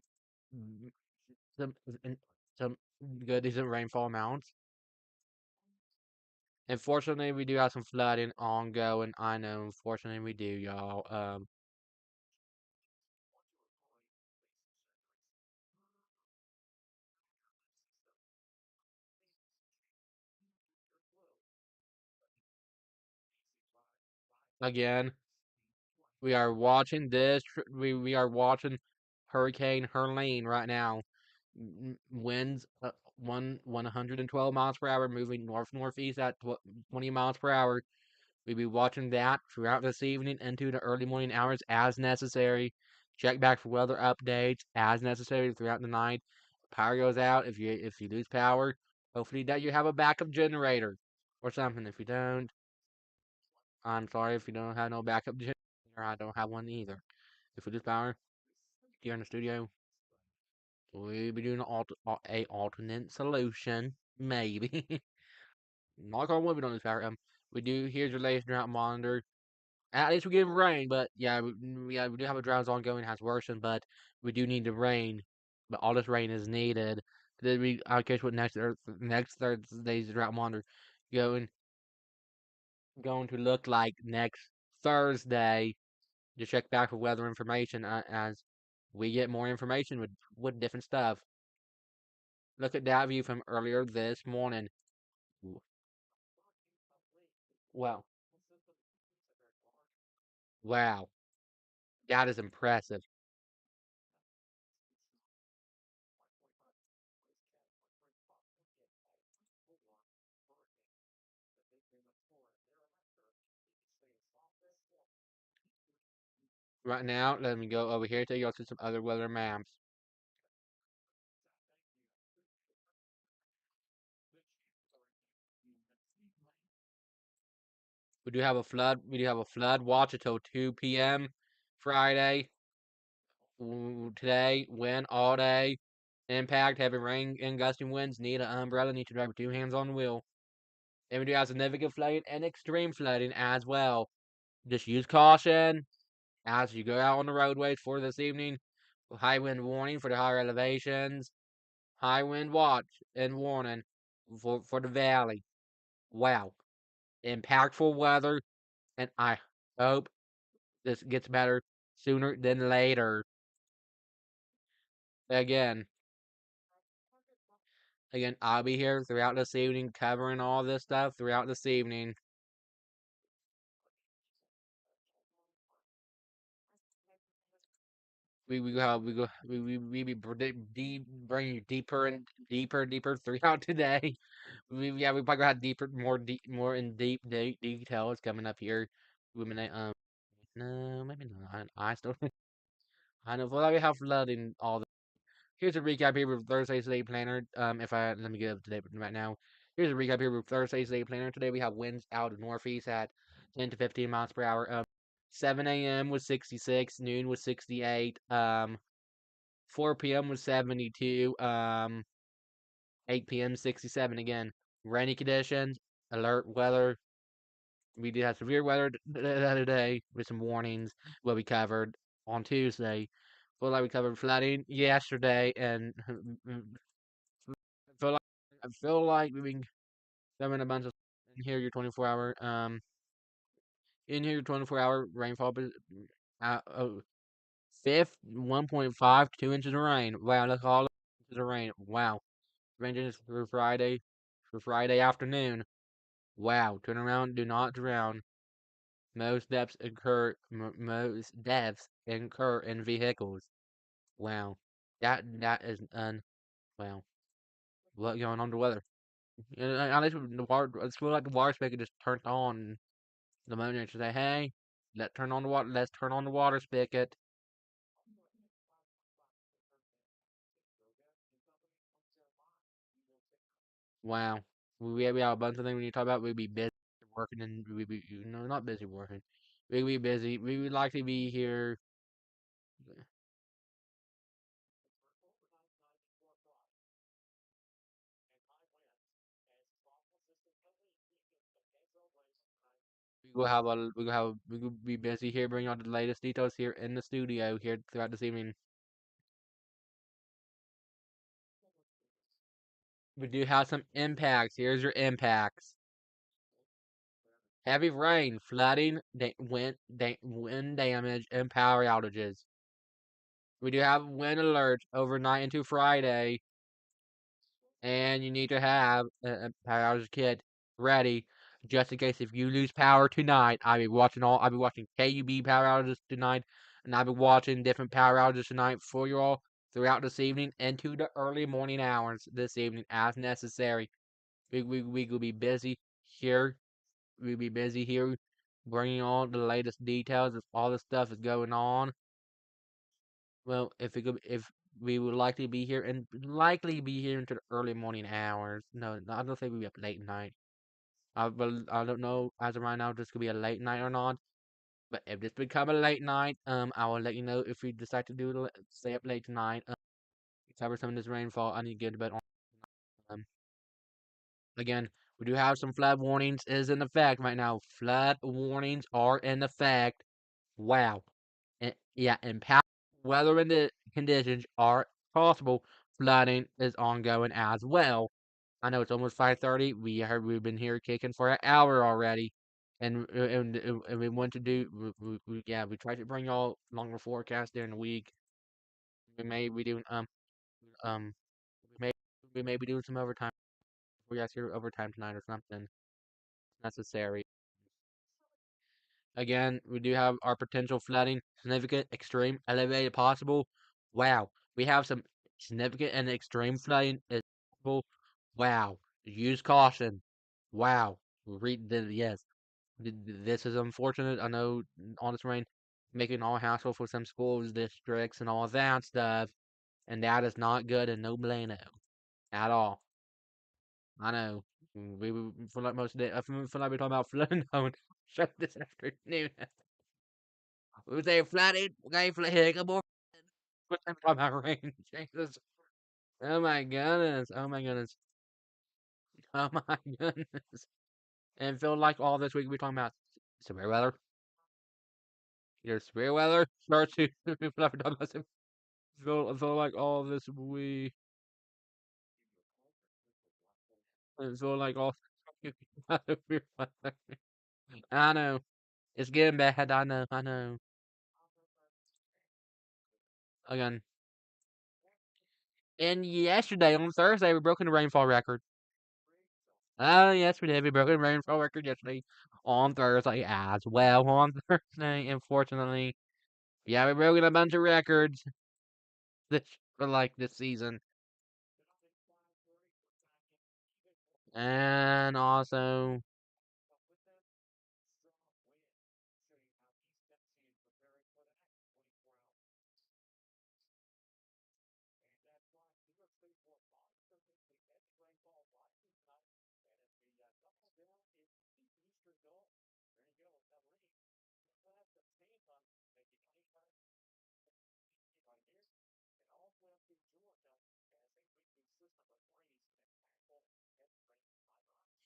some good decent rainfall amounts. Unfortunately, we do have some flooding ongoing. I know, unfortunately, we do, y'all. Again, we are watching this. We are watching Hurricane Herlene right now. Winds 112 miles per hour, moving north northeast at 20 miles per hour. We'll be watching that throughout this evening into the early morning hours as necessary. Check back for weather updates as necessary throughout the night. Power goes out if you lose power. Hopefully that you have a backup generator or something. If you don't, I'm sorry if you don't have no backup generator. I don't have one either. If we lose power here in the studio, we'll be doing a alternate solution, maybe. Knock on wood, we don't lose power. We do. Here's your latest drought monitor. At least we get rain, but yeah, yeah, we do have a drought ongoing, has worsened, but we do need the rain. But all this rain is needed. Then we, I guess, what next Thursday's drought monitor going going to look like next Thursday to check back for weather information as we get more information with different stuff. Look at that view from earlier this morning. Wow, wow, that is impressive. Right now, let me go over here to go to some other weather maps. We do have a flood. We do have a flood watch until 2 p.m. Friday. Today, wind all day. Impact, heavy rain and gusting winds. Need an umbrella. Need to drive with two hands on the wheel. And we do have significant flooding and extreme flooding as well. Just use caution as you go out on the roadways for this evening. High wind warning for the higher elevations. High wind watch and warning for the valley. Wow. Impactful weather. And I hope this gets better sooner than later. Again, again, I'll be here throughout this evening covering all this stuff throughout this evening. We be bringing you deeper throughout today. We probably have deeper more in deep details coming up here. Women no maybe not. I still I know well I have flooding all the here's a recap here with Thursday's day planner. If I let me get up to date right now. Here's a recap here with Thursday's day planner. Today we have winds out of northeast at 10 to 15 miles per hour. 7 a.m. was 66, noon was 68, 4 p.m. was 72, 8 p.m. 67 again. Rainy conditions, alert weather. We did have severe weather the other day with some warnings. What we covered on Tuesday. Feel like we covered flooding yesterday, and I feel like I feel like we've been covering a bunch of in here. Your 24 hour in here your 24 hour rainfall. Oh, fifth 1.5 to 2 inches of rain. Wow, that's all inches of rain. Wow, ranges for Friday afternoon. Wow, turn around, do not drown. Most deaths occur in vehicles. Wow, that is wow. What going on the weather? At least the water, it's feel like the water spigot just turned on. The manager should say, "Hey, let's turn on the water. Let's turn on the water spigot." Wow, we have a bunch of things we need to talk about. We'd be busy working, and we be no, not busy working. We'd be busy. We would likely be here. We will be busy here, bringing out the latest details here in the studio here throughout this evening. We do have some impacts. Here's your impacts. Heavy rain, flooding, wind damage, and power outages. We do have wind alerts overnight into Friday, and you need to have a power outage kit ready just in case if you lose power tonight. I'll be watching KUB power outages tonight, and I'll be watching different power outages tonight for you all throughout this evening into the early morning hours this evening as necessary. We will be busy here. We'll be busy here bringing all the latest details of all the stuff is going on. Well, if we would likely be here and likely be here into the early morning hours. No, I don't think we'll be up late night. But I don't know as of right now if this could be a late night or not. But if this become a late night, I will let you know if we decide to stay up late tonight. Cover some of this rainfall. I need to get to bed on. Um, again, We do have some flood warnings is in effect right now. Flood warnings are in effect. Wow. And yeah, and weather and the conditions are possible. Flooding is ongoing as well. I know it's almost 5:30. We heard we've been here kicking for an hour already, and we want to do yeah, we tried to bring y'all longer forecast during the week. We may be doing um we may we may be doing some overtime. We guys here overtime tonight or something necessary. Again, we do have our potential flooding, significant, extreme, elevated, possible. Wow, we have some significant and extreme flooding is possible. Wow, use caution. Wow, read the yes. This is unfortunate. I know honest rain making all hassle for some schools, districts, and all of that stuff, and that is not good and no bueno at all. I know. We feel like most of the I feel like we're talking about flooding on show this afternoon. We say flooding, okay, here, come on. What time talking about rain? Jesus. Oh my goodness. Oh my goodness. Oh my goodness. And feel like all this week we're talking about severe weather. Either severe weather starts to feel like all this we feel like all severe weather. I know. It's getting bad. I know. I know. Again. And yesterday on Thursday we broke the rainfall record. Oh yes, we did. We broke the rainfall record yesterday on Thursday as well on Thursday. Unfortunately, yeah, we broke a bunch of records this for like this season, and also,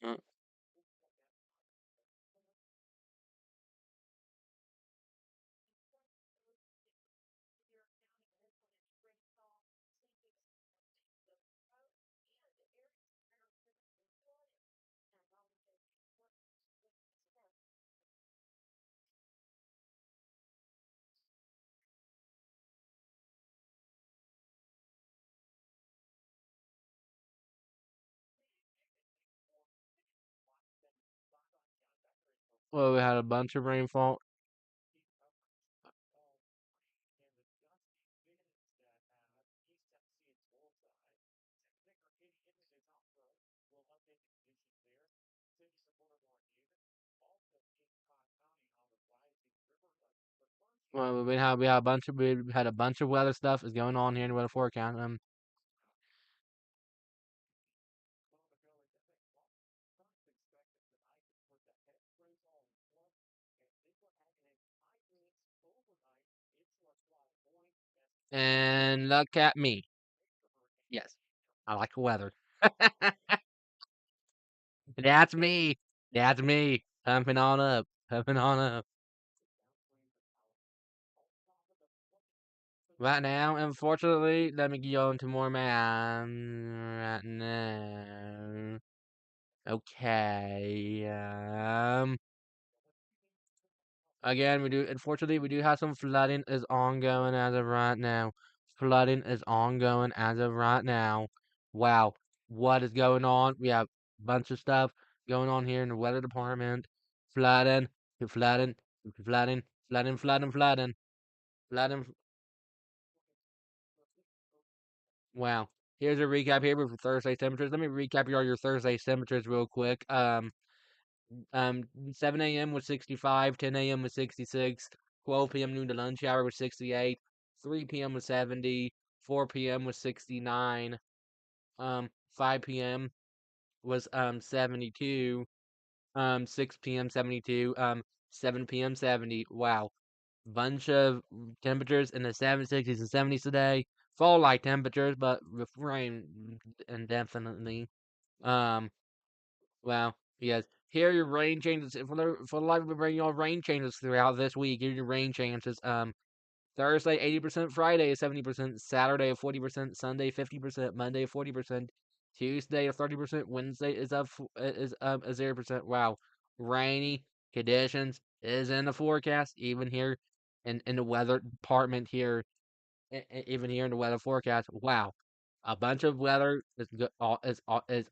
uh, well, we had a bunch of rainfall. Well, we had a bunch of weather stuff is going on here in the weather forecast. And look at me. Yes, I like the weather. That's me. That's me. Pumping on up. Pumping on up. Right now, unfortunately, let me go into more math right now. Okay. Again, unfortunately, we do have some flooding is ongoing as of right now. Flooding is ongoing as of right now. Wow. What is going on? We have a bunch of stuff going on here in the weather department. Flooding, flooding, flooding, flooding, flooding, flooding, flooding. Wow. Here's a recap here for Thursday's temperatures. Let me recap all your Thursday's temperatures real quick. 7 a.m. was 65, 10 a.m. was 66, 12 p.m. noon to lunch hour was 68, 3 p.m. was 70, 4 p.m. was 69, 5 p.m. was 72, 6 p.m. 72, 7 p.m. 70. Wow. Bunch of temperatures in the 60s and 70s today. Fall like temperatures, but with rain indefinitely. Um Well, yes. Here are your rain changes. For the life of me, bring y'all rain changes throughout this week. Here are your rain chances. Thursday 80%, Friday 70%, Saturday 40%, Sunday 50%, Monday 40%, Tuesday 30%, Wednesday is 0%. Wow, rainy conditions is in the forecast. Even here in the weather department here, even here in the weather forecast. Wow, a bunch of weather is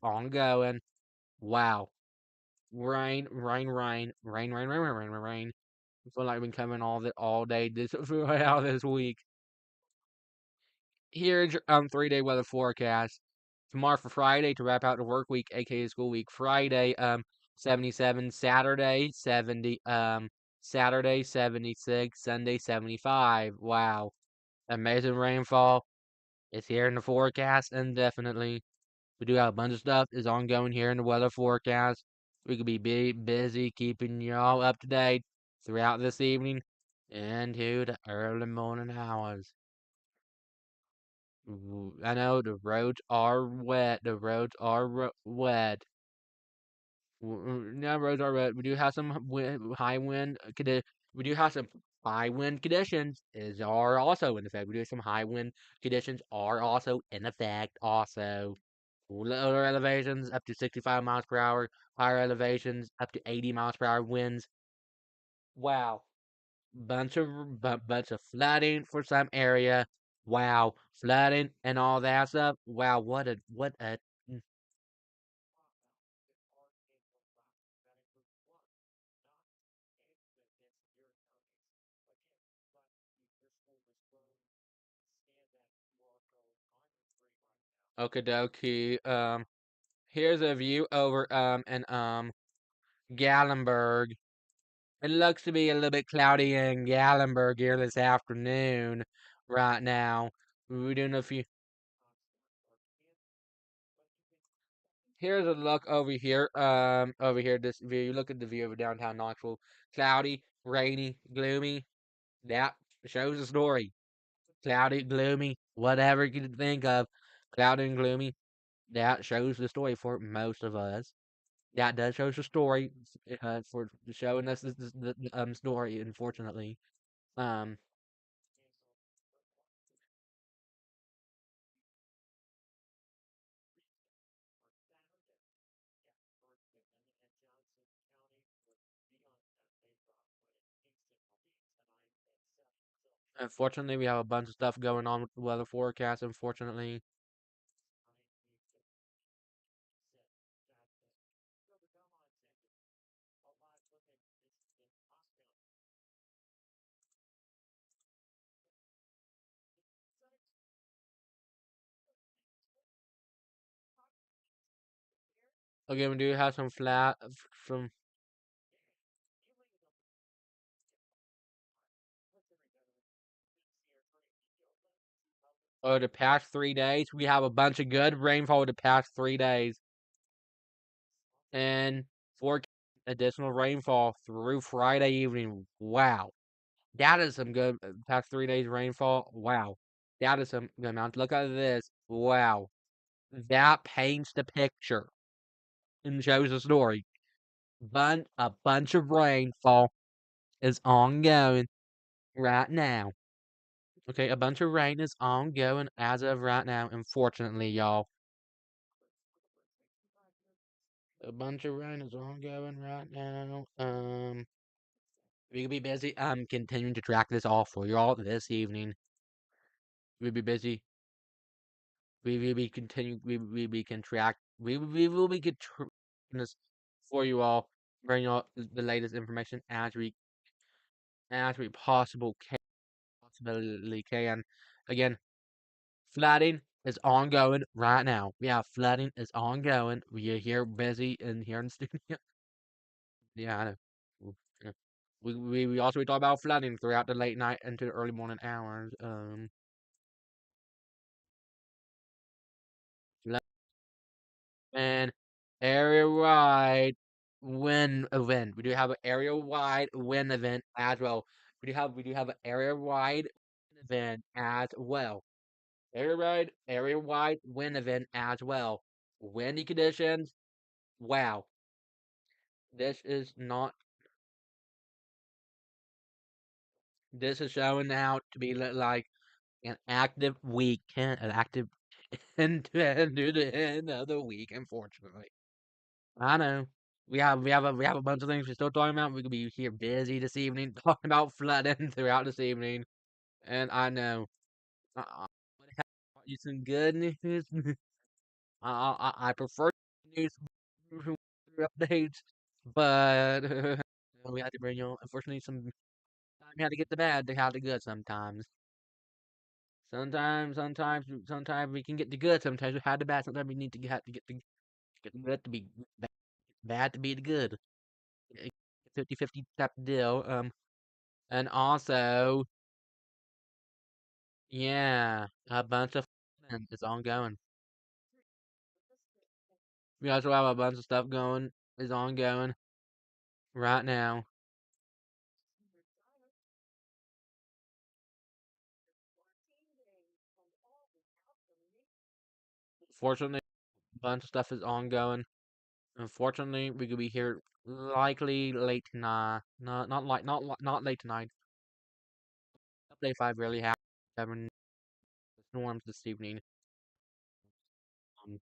ongoing. Wow, rain. I feel like I've been coming all day this throughout this week. Here's your 3-day weather forecast. Tomorrow for Friday to wrap out the work week, aka school week. Friday, 77. Saturday 76. Sunday 75. Wow, amazing rainfall. It's here in the forecast indefinitely. We do have a bunch of stuff is ongoing here in the weather forecast. We could be busy keeping y'all up to date throughout this evening into the early morning hours. I know the roads are wet. The roads are wet. No, roads are wet. We do have some high wind We do have some high wind conditions are also in effect. We do have some high wind conditions are also in effect also. Lower elevations up to 65 miles per hour. Higher elevations up to 80 miles per hour winds. Wow. Bunch of flooding for some area. Wow. Flooding and all that stuff. Wow. What a okie dokie. Here's a view over in Gatlinburg. It looks to be a little bit cloudy in Gatlinburg here this afternoon. Right now, we're doing a few. Here's a look over here. Over here, this view. You look at the view of downtown Knoxville. Cloudy, rainy, gloomy. That shows the story. Cloudy, gloomy, whatever you can think of. Cloudy and gloomy. That shows the story for most of us. That does show the story for showing us the story. Unfortunately, um, unfortunately, we have a bunch of stuff going on with the weather forecast. Unfortunately, again, we do have some from the past 3 days. We have a bunch of good rainfall the past 3 days, and forecast additional rainfall through Friday evening. Wow, that is some good past 3 days rainfall. Wow, that is some good amount. Look at this. Wow, that paints the picture and shows the story. A bunch of rainfall is ongoing right now. Okay, a bunch of rain is ongoing as of right now. Unfortunately, y'all, a bunch of rain is ongoing right now. We could be busy. Continuing to track this all for y'all this evening. We'll be busy. We will be continue. We be contract. We will be this for you all. Bring y'all the latest information as we possibly can. Again, flooding is ongoing right now. Yeah, flooding is ongoing. We are here busy in here in the studio. Yeah, I know. Yeah. We also we talk about flooding throughout the late night into the early morning hours. And area wide wind event. We do have an area wide wind event as well. We do have an area wide event as well. Area wide wind event as well. Windy conditions. Wow. This is not. This is showing out to be like an active weekend, an active end to the end of the week. Unfortunately, I know we have a bunch of things we're still talking about. We could be here busy this evening talking about flooding throughout this evening, and I know. But have you some good news? I prefer news updates, but we had to bring you. Unfortunately, some you had to get the bad to have the good sometimes. Sometimes we can get the good. Sometimes we have the bad. Sometimes we need to have to get the good to be bad, bad to be the good. 50-50 type of deal. And also, yeah, a bunch of fun is ongoing. We also have a bunch of stuff going is ongoing right now. Fortunately, a bunch of stuff is ongoing. Unfortunately, we could be here likely late tonight. Not late tonight. Update 5 really happened. Having storms this evening. Um,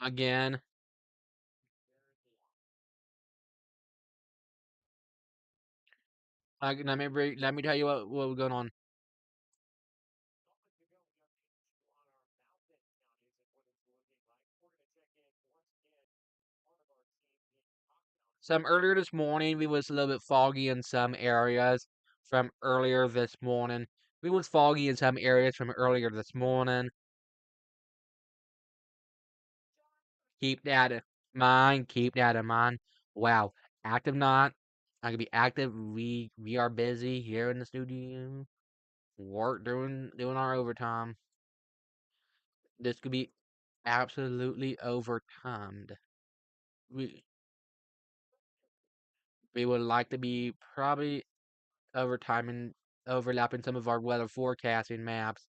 again, let me tell you what was going on. Some earlier this morning, we was a little bit foggy in some areas from earlier this morning. We was foggy in some areas from earlier this morning. Keep that in mind. Keep that in mind. Wow, active not. I can be active. We are busy here in the studio. Work doing our overtime. This could be absolutely overtimed. We we would like to be probably overtiming overlapping some of our weather forecasting maps.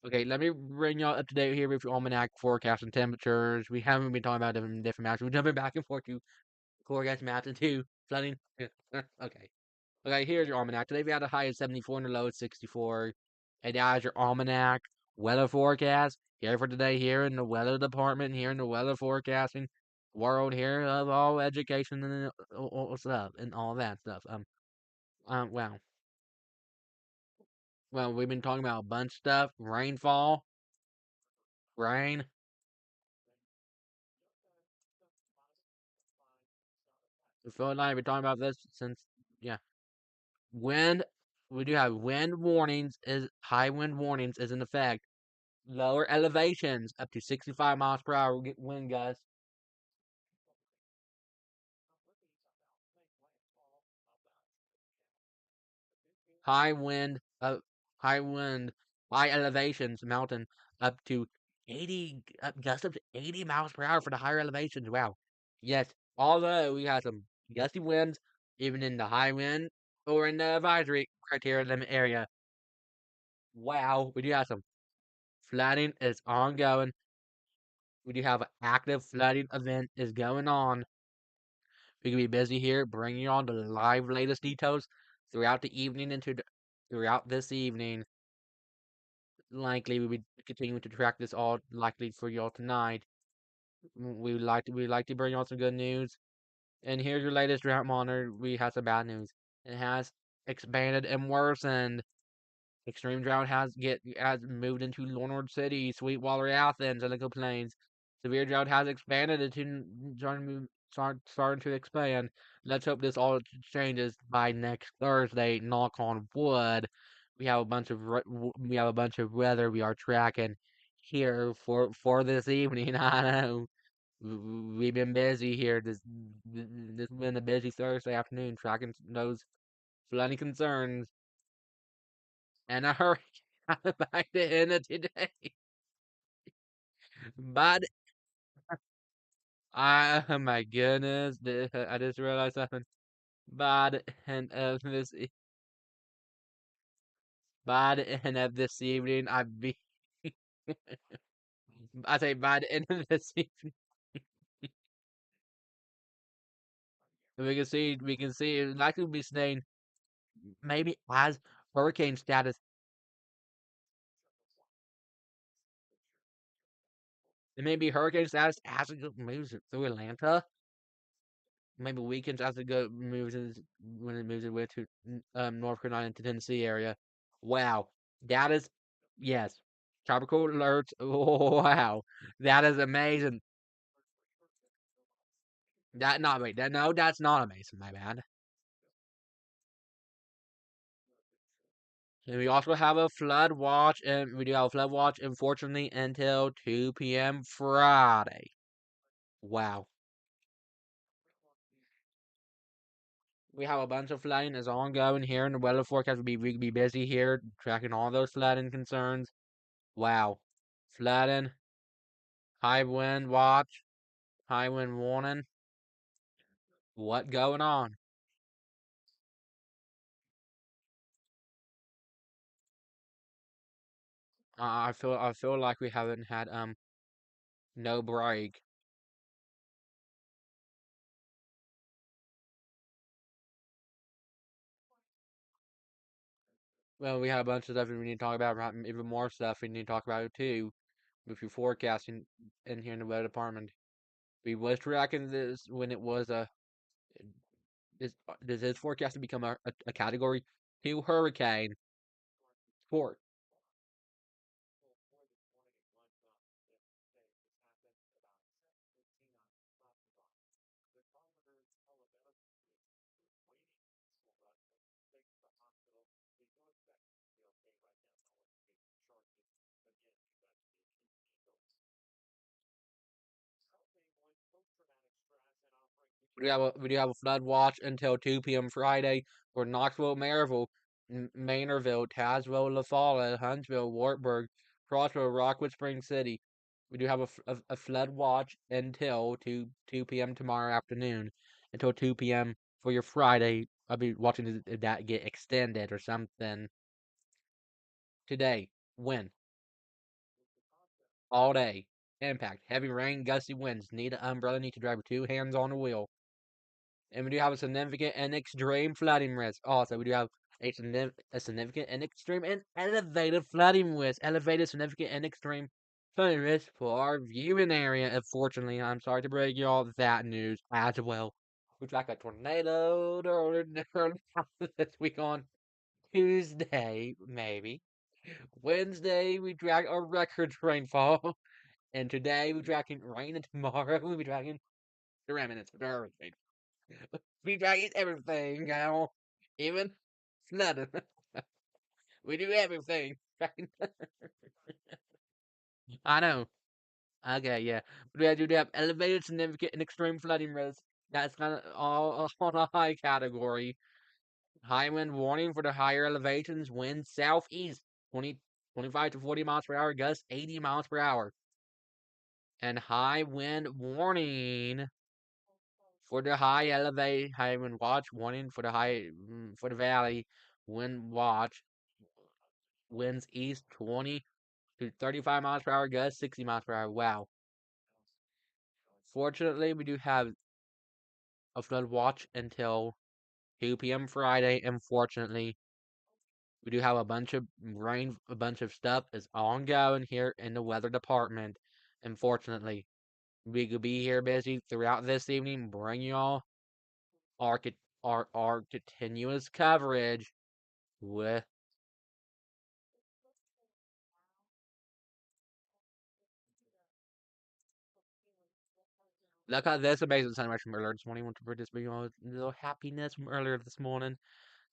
Okay, let me bring y'all up to date here with your almanac forecast and temperatures. We haven't been talking about different maps. We're jumping back and forth to forecast maps and to flooding. Okay. Okay, here's your almanac. Today we had a high of 74 and a low of 64. And that is your almanac weather forecast. Here for today, here in the weather department, here in the weather forecasting world here of all education and all stuff and all that stuff. Well, we've been talking about a bunch of stuff. Rainfall, rain. I feel like we've been talking about this since, yeah. Wind, we do have wind warnings, is high wind warnings is in effect. Lower elevations up to 65 miles per hour wind gusts. High wind, high wind, high elevations, mountain up to 80, gusts up to 80 miles per hour for the higher elevations. Wow. Yes, although we have some gusty winds, even in the high wind or in the advisory criteria limit area. Wow, we do have some flooding is ongoing. We do have an active flooding event is going on. We can be busy here, bringing you on the live latest details throughout the evening throughout this evening. Likely, we'll be continuing to track this all likely for y'all tonight. We like to bring y'all some good news. And here's your latest drought monitor. We have some bad news. It has expanded and worsened. Extreme drought has moved into Leonard City, Sweetwater, Athens, and the Plains. Severe drought has expanded into starting to expand. Let's hope this all changes by next Thursday. Knock on wood. We have a bunch of weather we are tracking here for this evening. I know we've been busy here. This has been a busy Thursday afternoon tracking those flooding concerns. And a hurricane by the end of today. But oh my goodness, I just realized something. By the end of this evening, I say by the end of this evening, we can see it's likely to be staying maybe as hurricane status. It may be hurricane status as it moves through Atlanta. Maybe weekends as it when it moves away to North Carolina to Tennessee area. Wow, that is yes. Tropical alerts. Oh, wow, that is amazing. That not wait. That no, that's not amazing. My bad. And we also have a flood watch, and we do have a flood watch, unfortunately, until 2 p.m. Friday. Wow. We have a bunch of flooding is ongoing here in the weather forecast. We could be busy here tracking all those flooding concerns. Wow. Flooding, high wind watch, high wind warning. What going on? I feel like we haven't had no break. Well, we have a bunch of stuff we need to talk about, even more stuff we need to talk about it too, with your forecasting in here in the weather department. We was tracking this when it was a is does this forecast to become a category 2 hurricane sport. We do have a flood watch until 2 p.m. Friday for Knoxville, Maynardville, Tazewell, La Follette, Huntsville, Wartburg, Crossville, Rockwood Spring City. We do have a flood watch until 2 p.m. tomorrow afternoon, until 2 p.m. for your Friday. I'll be watching that get extended or something. Today, wind all day. Impact, heavy rain, gusty winds. Need an umbrella, need to drive with two hands on the wheel. And we do have a significant and extreme flooding risk. Also, we do have a significant and extreme and elevated flooding risk. Elevated, significant, and extreme flooding risk for our viewing area. Unfortunately, I'm sorry to break you all that news as well. We tracked a tornado this week on Tuesday, maybe. Wednesday, we tracked a record rainfall. And today, we're tracking rain, and tomorrow, we'll be tracking the remnants of the hurricane. We try everything, now. Even flooding. We do everything. I know. Okay, yeah. We do have elevated, significant, and extreme flooding risk. That's kind of all on a high category. High wind warning for the higher elevations. Wind southeast, 25 to 40 miles per hour. Gusts 80 miles per hour. And high wind warning for the high wind watch. Warning for the for the valley. Wind watch. Winds east 20 to 35 miles per hour, gusts 60 miles per hour. Wow. Fortunately, we do have a flood watch until 2 p.m. Friday. Unfortunately, we do have a bunch of rain, a bunch of stuff is ongoing here in the weather department. Unfortunately, we could be here busy throughout this evening, bring y'all our our continuous coverage with look at this amazing sunrise from earlier this morning. Want to participate in a little happiness from earlier this morning.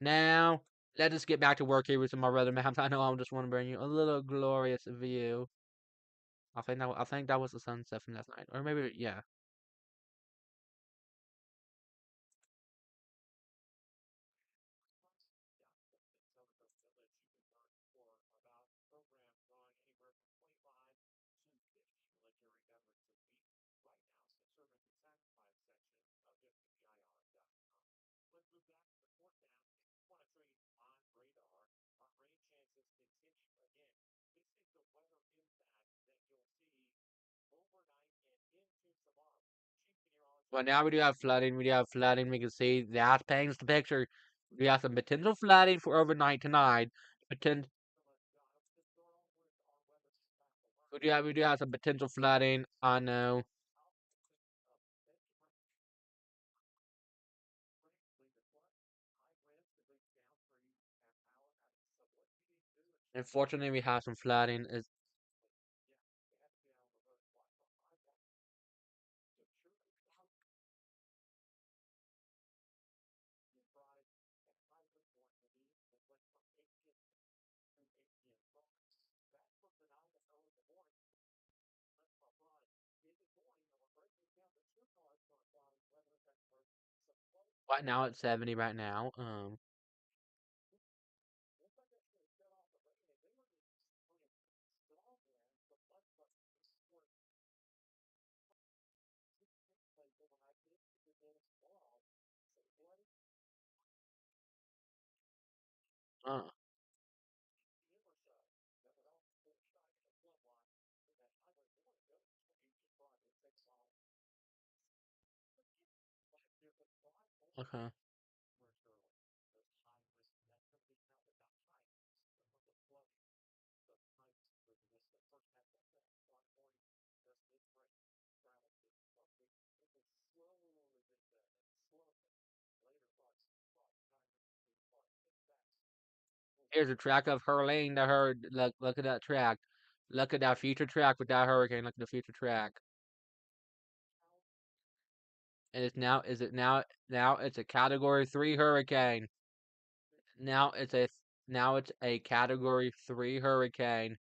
Now, let us get back to work here with some of our other maps. I know I just want to bring you a little glorious view. I think that was the sunset from last night, or maybe yeah. Well, now we do have flooding. We do have flooding. We can see that paints the picture. We have some potential flooding for overnight tonight. Potent. We do have some potential flooding. I know. Unfortunately, we have some flooding. Is right now it's 70 right now. Uh, okay. Here's a track of her lane to her. Look at that track. Look at that future track with that hurricane. Look at the future track. And it's now. Is it now? Now it's a Category 3 hurricane. Now it's a. Now it's a Category 3 hurricane.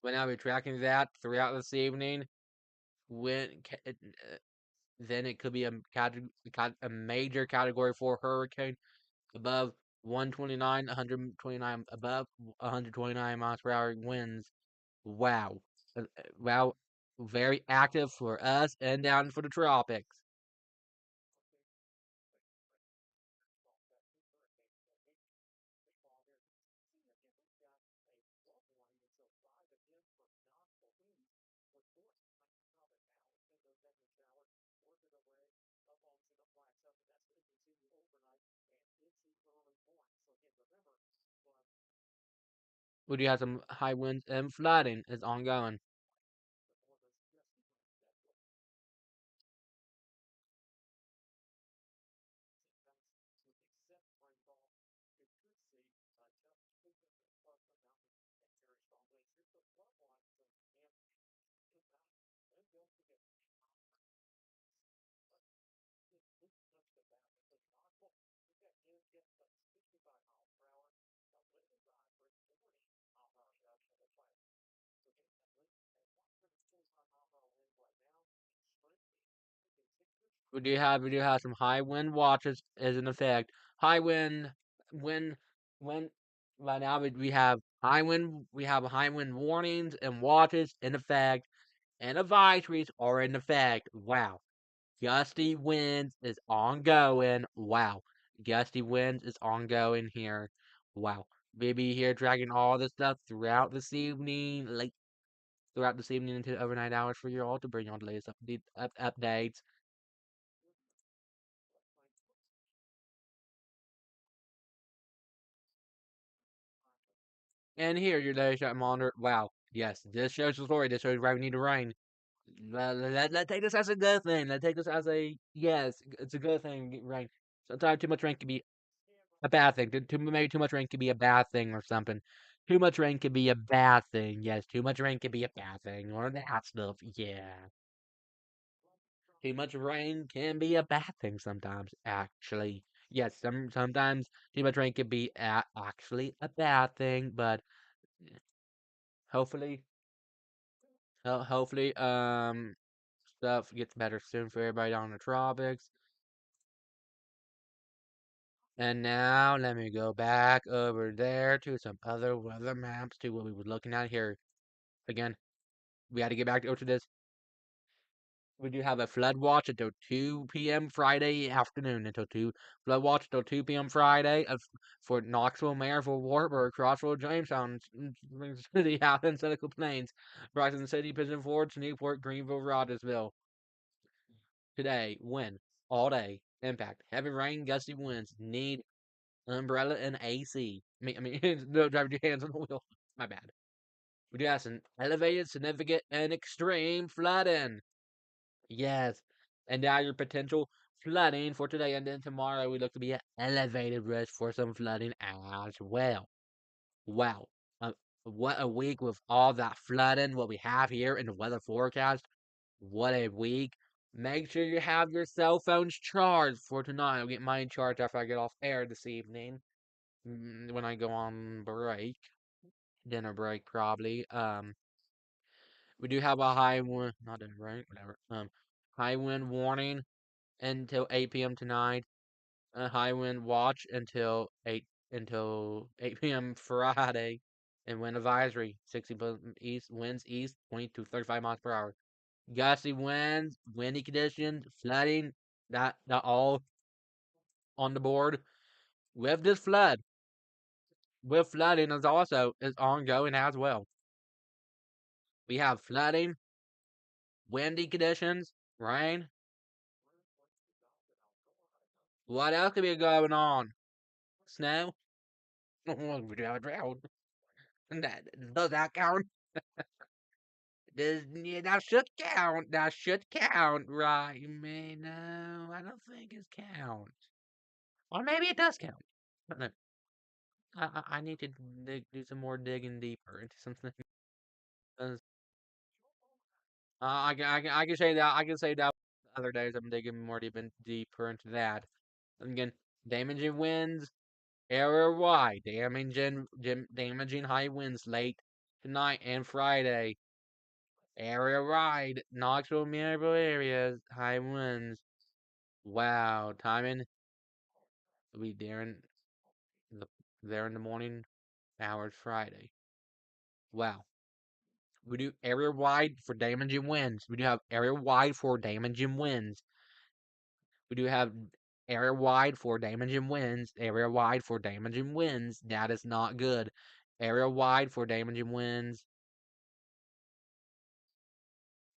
But now we're tracking that throughout this evening. When then it could be a major Category 4 hurricane above 129, 129 above 129 miles per hour winds. Wow. Wow. Very active for us and down for the tropics. We do have some high winds and flooding is ongoing. We do have some high wind watches is in effect. High wind wind right now we have high wind warnings and watches in effect and advisories are in effect. Wow. Gusty winds is ongoing. Wow. Gusty winds is ongoing here. Wow. Baby here dragging all this stuff throughout this evening into the overnight hours for you all to bring you all the latest updates. And here, your latest shot monitor. Wow. Yes, this shows the story. This shows why we need to rain. Let take this as a good thing. Let take this as a yes. It's a good thing. Rain. Sometimes too much rain can be a bad thing. Maybe too much rain can be a bad thing or something. Too much rain can be a bad thing. Yes, too much rain can be a bad thing or that stuff. Yeah. Too much rain can be a bad thing sometimes, actually. Yes, sometimes too much rain can be actually a bad thing, but hopefully, hopefully, stuff gets better soon for everybody down in the tropics. And now let me go back over there to some other weather maps to what we were looking at here. Again, we had to get back over to this. We do have a flood watch until 2 p.m. Friday afternoon until 2 flood watch until 2 p.m. Friday for Knoxville, Maryville, Wartburg, Crossville, Jamestown, Spring City, Athens, Seneca Plains, Bryson City, Pigeon Forge, Newport, Greenville, Rogersville. Today, wind all day. Impact. Heavy rain, gusty winds. Need umbrella and AC. I mean, no driving your hands on the wheel. My bad. We do have some elevated, significant, and extreme flooding. Yes. And now your potential flooding for today and then tomorrow we look to be at elevated risk for some flooding as well. Wow. Uh, what a week with all that flooding, what we have here in the weather forecast. What a week. Make sure you have your cell phones charged for tonight. I'll get mine charged after I get off air this evening. When I go on break. Dinner break probably. We do have a high wind, not dinner break, whatever. High wind warning until 8 p.m. tonight. A high wind watch until 8 p.m. Friday. And wind advisory 60 east winds east 20 to 35 miles per hour. Gusty winds, windy conditions, flooding. That all on the board. With this flooding is ongoing as well. We have flooding, windy conditions, rain. What else could be going on? Snow? We do have a drought. Does that count? Yeah, that should count. That should count, right? Man, no, I don't think it counts. Or maybe it does count. I don't know. I need to do some more digging deeper into something. 'Cause, I can say that. I can say that other days I'm digging more deeper into that. And again, damaging winds, area wide, damaging high winds late tonight and Friday. Area wide, Knoxville, Maryville areas, high winds. Wow, timing will be the there in the morning hours Friday. Wow. We do area wide for damaging winds. We do have area wide for damaging winds. We do have area wide for damaging winds. Area wide for damaging winds. That is not good. Area wide for damaging winds.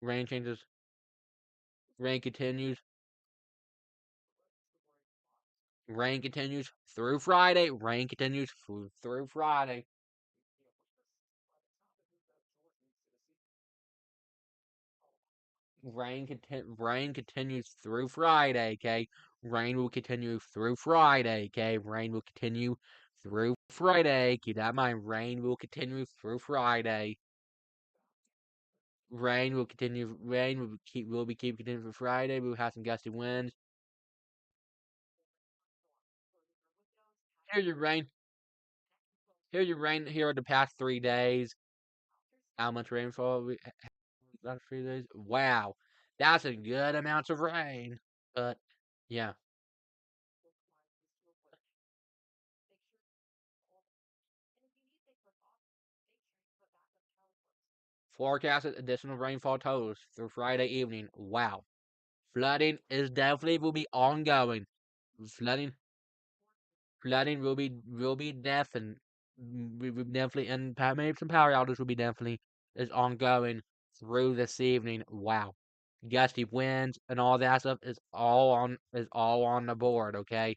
Rain changes. Rain continues. Rain continues through Friday. Rain continues through Friday. Rain continues through Friday, okay? Rain will continue through Friday, okay? Rain will continue through Friday. Keep that in mind. Rain will continue through Friday. Rain will continue. Rain will be keep continuing for Friday. We will have some gusty winds. Here's your rain. Here's your rain here the past 3 days. How much rainfall we last 3 days? Wow, that's a good amount of rain. But yeah, forecasted additional rainfall totals through Friday evening. Wow, flooding is definitely will be ongoing. Flooding, flooding will be definitely will definitely and maybe some power outages will be definitely is ongoing through this evening. Wow, gusty winds and all that stuff is all on the board. Okay,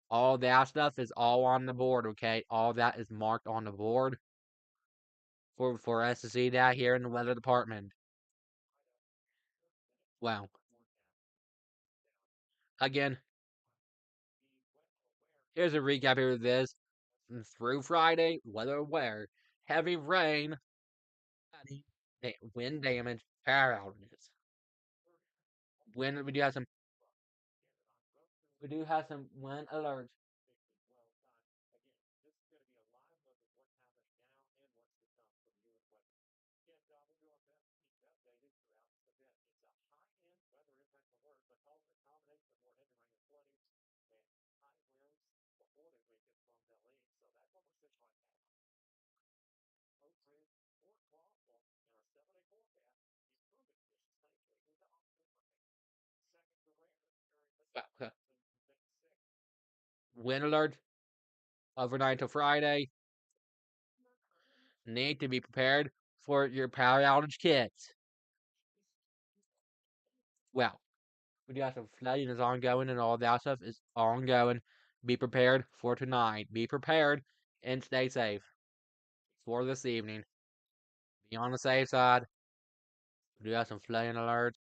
all that stuff is all on the board. Okay, all that is marked on the board for us to see that here in the weather department. Wow. Again, here's a recap here of this. Through Friday, weather aware, heavy rain, wind damage, power outages. Wind, we do have some wind alerts. Wind alert overnight till Friday. Need to be prepared for your power outage kits. Well, we do have some flooding is ongoing and all that stuff is ongoing. Be prepared for tonight. Be prepared and stay safe for this evening. Be on the safe side. We do have some flooding alerts.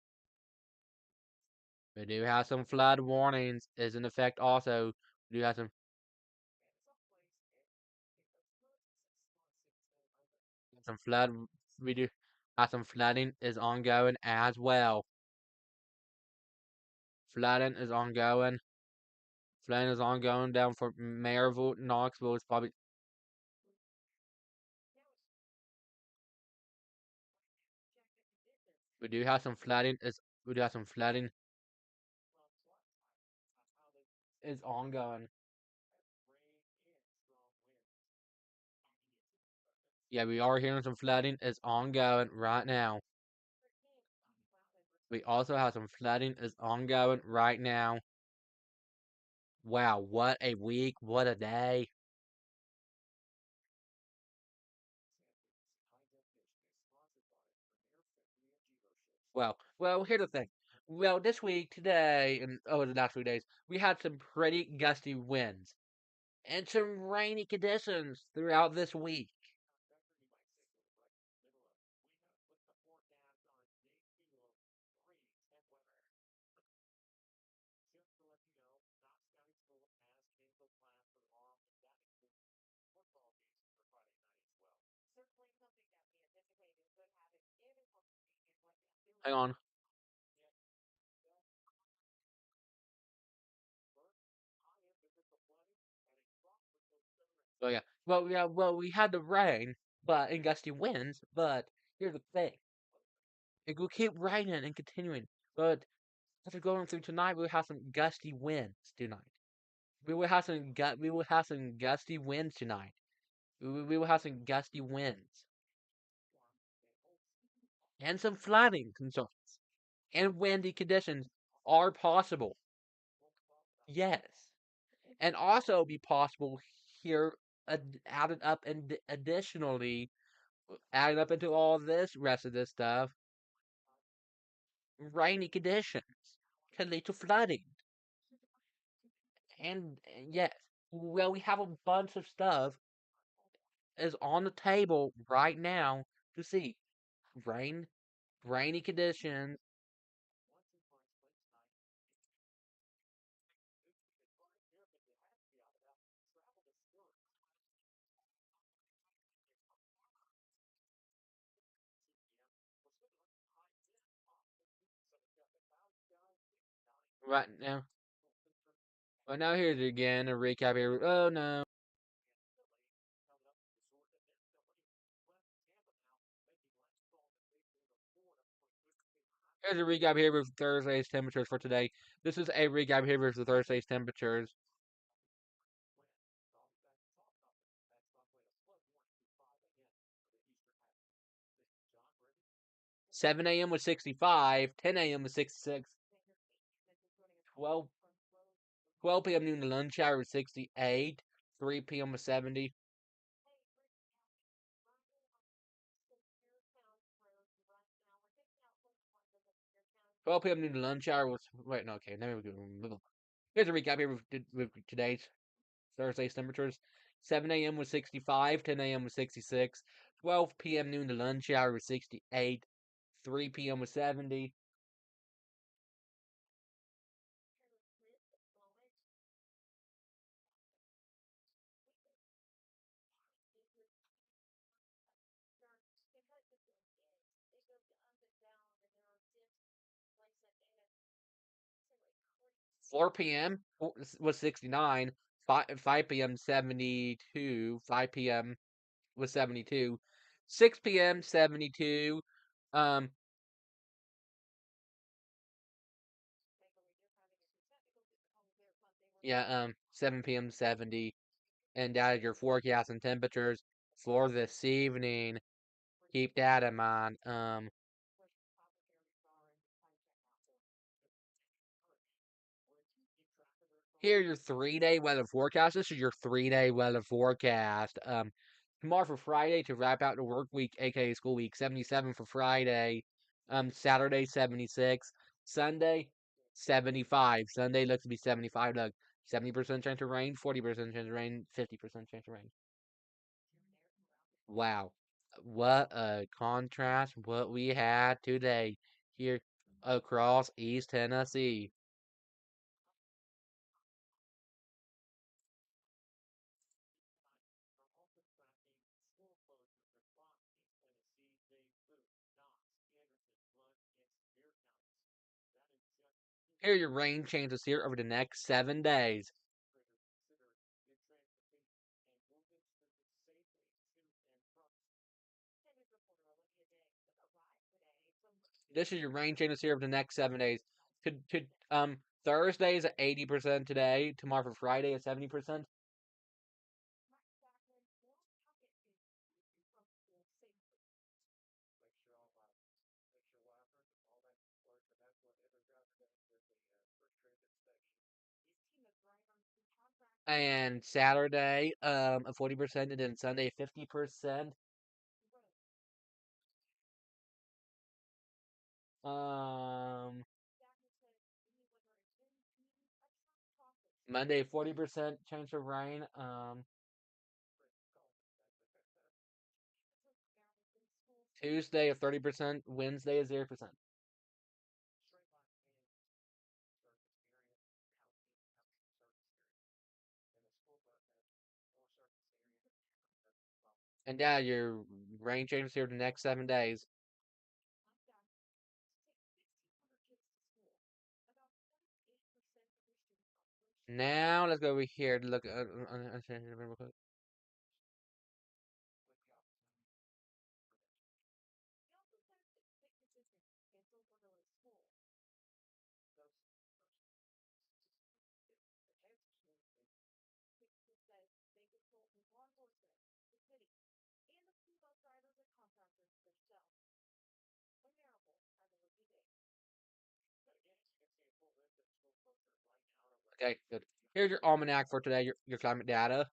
We do have some flood warnings is in effect also. We do have some flood. We do have some flooding is ongoing as well. Flooding is ongoing. Flooding is ongoing down for Maryville, Knoxville. It's probably we do have some flooding. Is we do have some flooding is ongoing. Yeah, we are hearing some flooding is ongoing right now. We also have some flooding is ongoing right now. Wow, what a week, what a day. Well, here's the thing. Well, this week, today, and over the last few days, we had some pretty gusty winds and some rainy conditions throughout this week. Hang on. So well, we had the rain, but and gusty winds. But here's the thing: it will keep raining and continuing. But after going through tonight, we'll have some gusty winds tonight. We will have some gusty winds tonight. We will have some gusty winds and some flooding concerns and windy conditions are possible. Yes, and also be possible here. Added up and additionally added up into all this rest of this stuff, rainy conditions can lead to flooding. And yes, well, we have a bunch of stuff is on the table right now to see rain, rainy conditions. Right now, well, now here's again a recap here. Oh no. Here's a recap here with Thursday's temperatures for today. This is a recap here with Thursday's temperatures. 7 a.m. was 65, 10 a.m. was 66, 12, 12 p.m. noon to lunch hour was 68, 3 p.m. was 70, 12 p.m. noon to lunch hour was. Wait, no, okay. Now we go. Here's a recap here with today's Thursday's temperatures. 7 a.m. was 65, 10 a.m. was 66, 12 p.m. noon to lunch hour was 68, 3 p.m. was 70. 4 p.m. was 69, 5 p.m. 72, 5 p.m. was 72, 6 p.m. 72, um, yeah, 7 p.m. 70, and that is your forecast and temperatures for this evening. Keep that in mind. Here, your 3-day weather forecast. This is your 3-day weather forecast. Tomorrow for Friday to wrap out the work week, aka school week, 77 for Friday. Saturday 76. Sunday 75. Sunday looks to be 75. Look, 70% chance of rain, 40% chance of rain, 50% chance of rain. Wow, what a contrast! What we had today here across East Tennessee. Here are your rain chances here over the next 7 days. This is your rain chances here over the next 7 days. Thursday is at 80% today. Tomorrow for Friday at 70%. And Saturday, at 40%, and then Sunday 50%. Um, Monday 40% chance of rain. Tuesday at 30%. Wednesday is 0%. And yeah, your rain changes here the next 7 days. Now let's go over here to look at. Okay, good. Here's your almanac for today. Your climate data.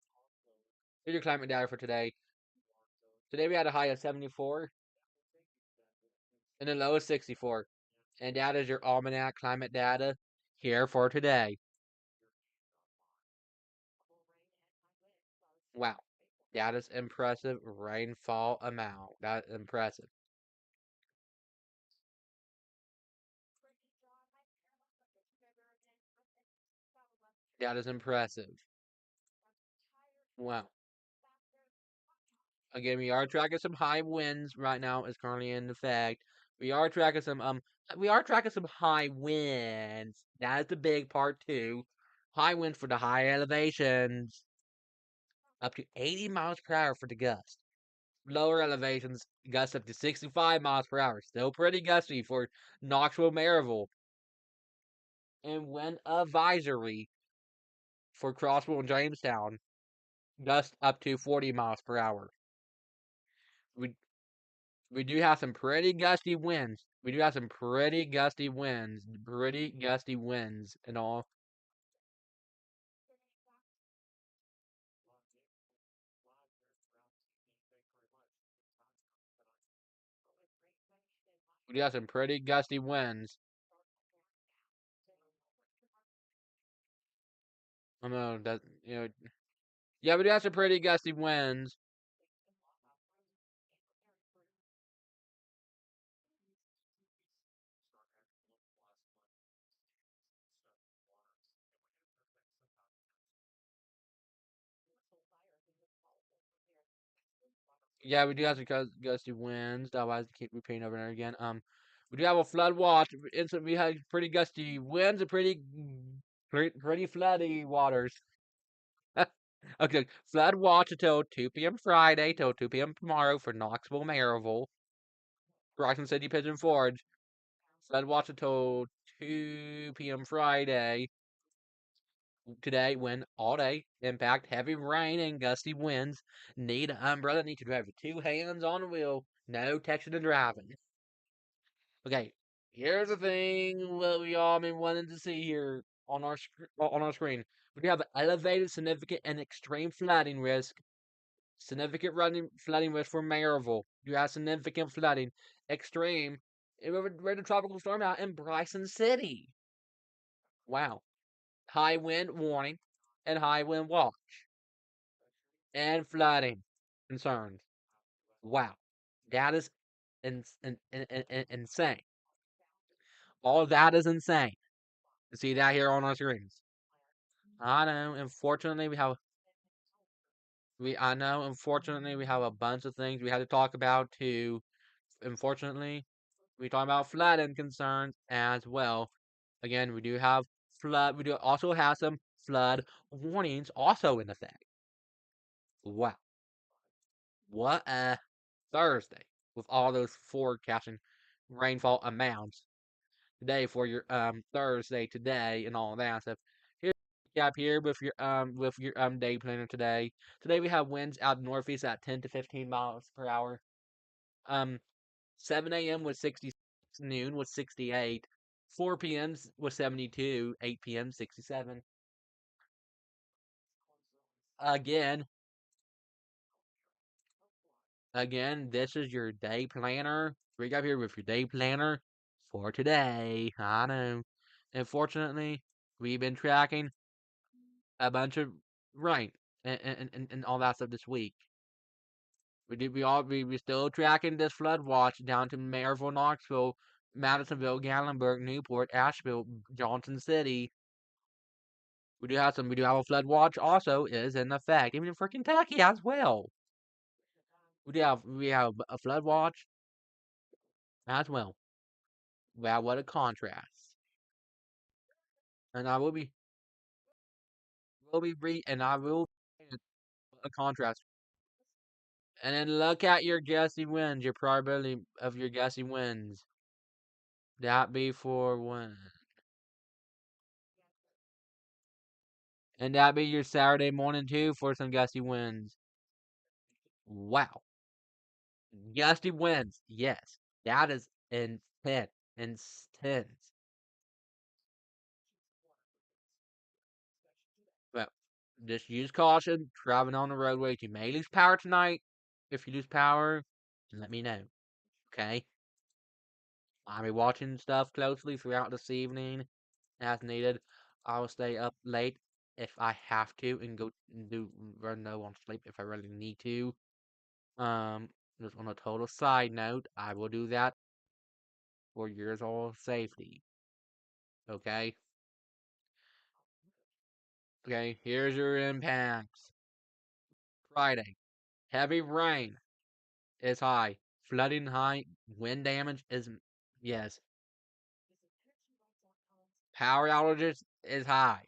Here's your climate data for today. Today we had a high of 74 and a low of 64. And that is your almanac climate data here for today. Wow. That is impressive rainfall amount. That is impressive. That is impressive. Wow. Again, we are tracking some high winds right now. Is currently in effect. We are tracking some high winds. That is the big part too. High winds for the high elevations, up to 80 miles per hour for the gust. Lower elevations, gusts up to 65 miles per hour. Still pretty gusty for Knoxville, Maryville. And wind advisory for Crossville and Jamestown, gust up to 40 miles per hour. We we do have some pretty gusty winds. We do have some pretty gusty winds and all. We do have some pretty gusty winds. I know that yeah, we do have some pretty gusty winds. Yeah, we do have some gusty winds. Otherwise, keep repeating over and over again. We do have a flood watch. We had pretty gusty winds and pretty floody waters. Okay, flood watch until 2 p.m. Friday till 2 p.m. tomorrow for Knoxville, Maryville, Rockland City, Pigeon Forge. Flood watch until 2 p.m. Friday. Today, wind all day. Impact heavy rain and gusty winds. Need an umbrella. Need to drive with 2 hands on the wheel. No texting and driving. Okay, here's the thing what we all been wanting to see here on our screen. We do have elevated, significant, and extreme flooding risk. Significant flooding risk for Maryville. You have significant flooding. Extreme. We're the tropical storm out in Bryson City. Wow. High wind warning and high wind watch and flooding concerns. Wow. That is insane. All that is insane. You see that here on our screens. I know. Unfortunately, I know. Unfortunately, we have a bunch of things we had to talk about too. Unfortunately, we talk about flooding concerns as well. Again, we do have flood. We do also have some flood warnings also in effect. Wow, what a Thursday with all those forecasting rainfall amounts today for your Thursday today and all that stuff. Here's a recap here with your day planner today. Today we have winds out northeast at 10 to 15 miles per hour. Um 7 a.m. was 60, noon was 68, 4 p.m. was 72, 8 p.m. 67. Again, this is your day planner. Bring up here with your day planner for today. I know. Unfortunately, we've been tracking a bunch of rain and all that stuff this week. We still tracking this flood watch down to Maryville, Knoxville, Madisonville, Gatlinburg, Newport, Asheville, Johnson City. We do have a flood watch also is in effect, even for Kentucky as well. We have a flood watch as well. Wow, what a contrast! And I will a contrast. And then look at your guessing wins, your probability of your guessing wins. That be for when, and that be your Saturday morning too for some gusty wins. Wow, gusty wins. Yes, that is intense. Intense. Well, just use caution driving on the roadways. You may lose power tonight. If you lose power, let me know. Okay? I'll be watching stuff closely throughout this evening as needed. I will stay up late if I have to and go do run no on sleep if I really need to. Um, just on a total side note, I will do that for yours all safety. Okay? Okay, here's your impacts. Friday. Heavy rain is high. Flooding high. Wind damage is yes. Power outages is high.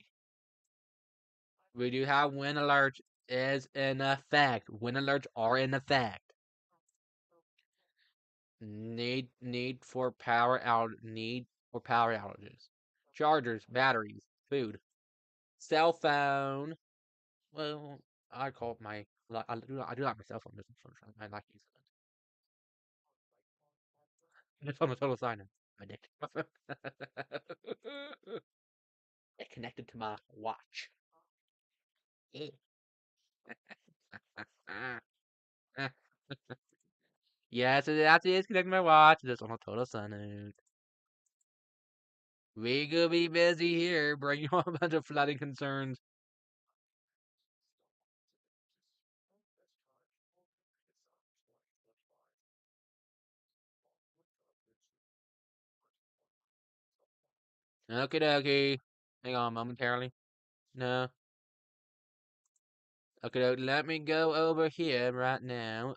We do have wind alerts is in effect. Wind alerts are in effect. Need for power outages. Chargers, batteries, food, cell phone. Well, I call my I do like my cell phone business. I like using it. It's on a total sign. Addicted. It connected to my watch. Yes, it actually is connected to my watch. It's on a total sign. We could be busy here, bringing on a bunch of flooding concerns. Okie dokie. Hang on momentarily. No. Okay, let me go over here right now.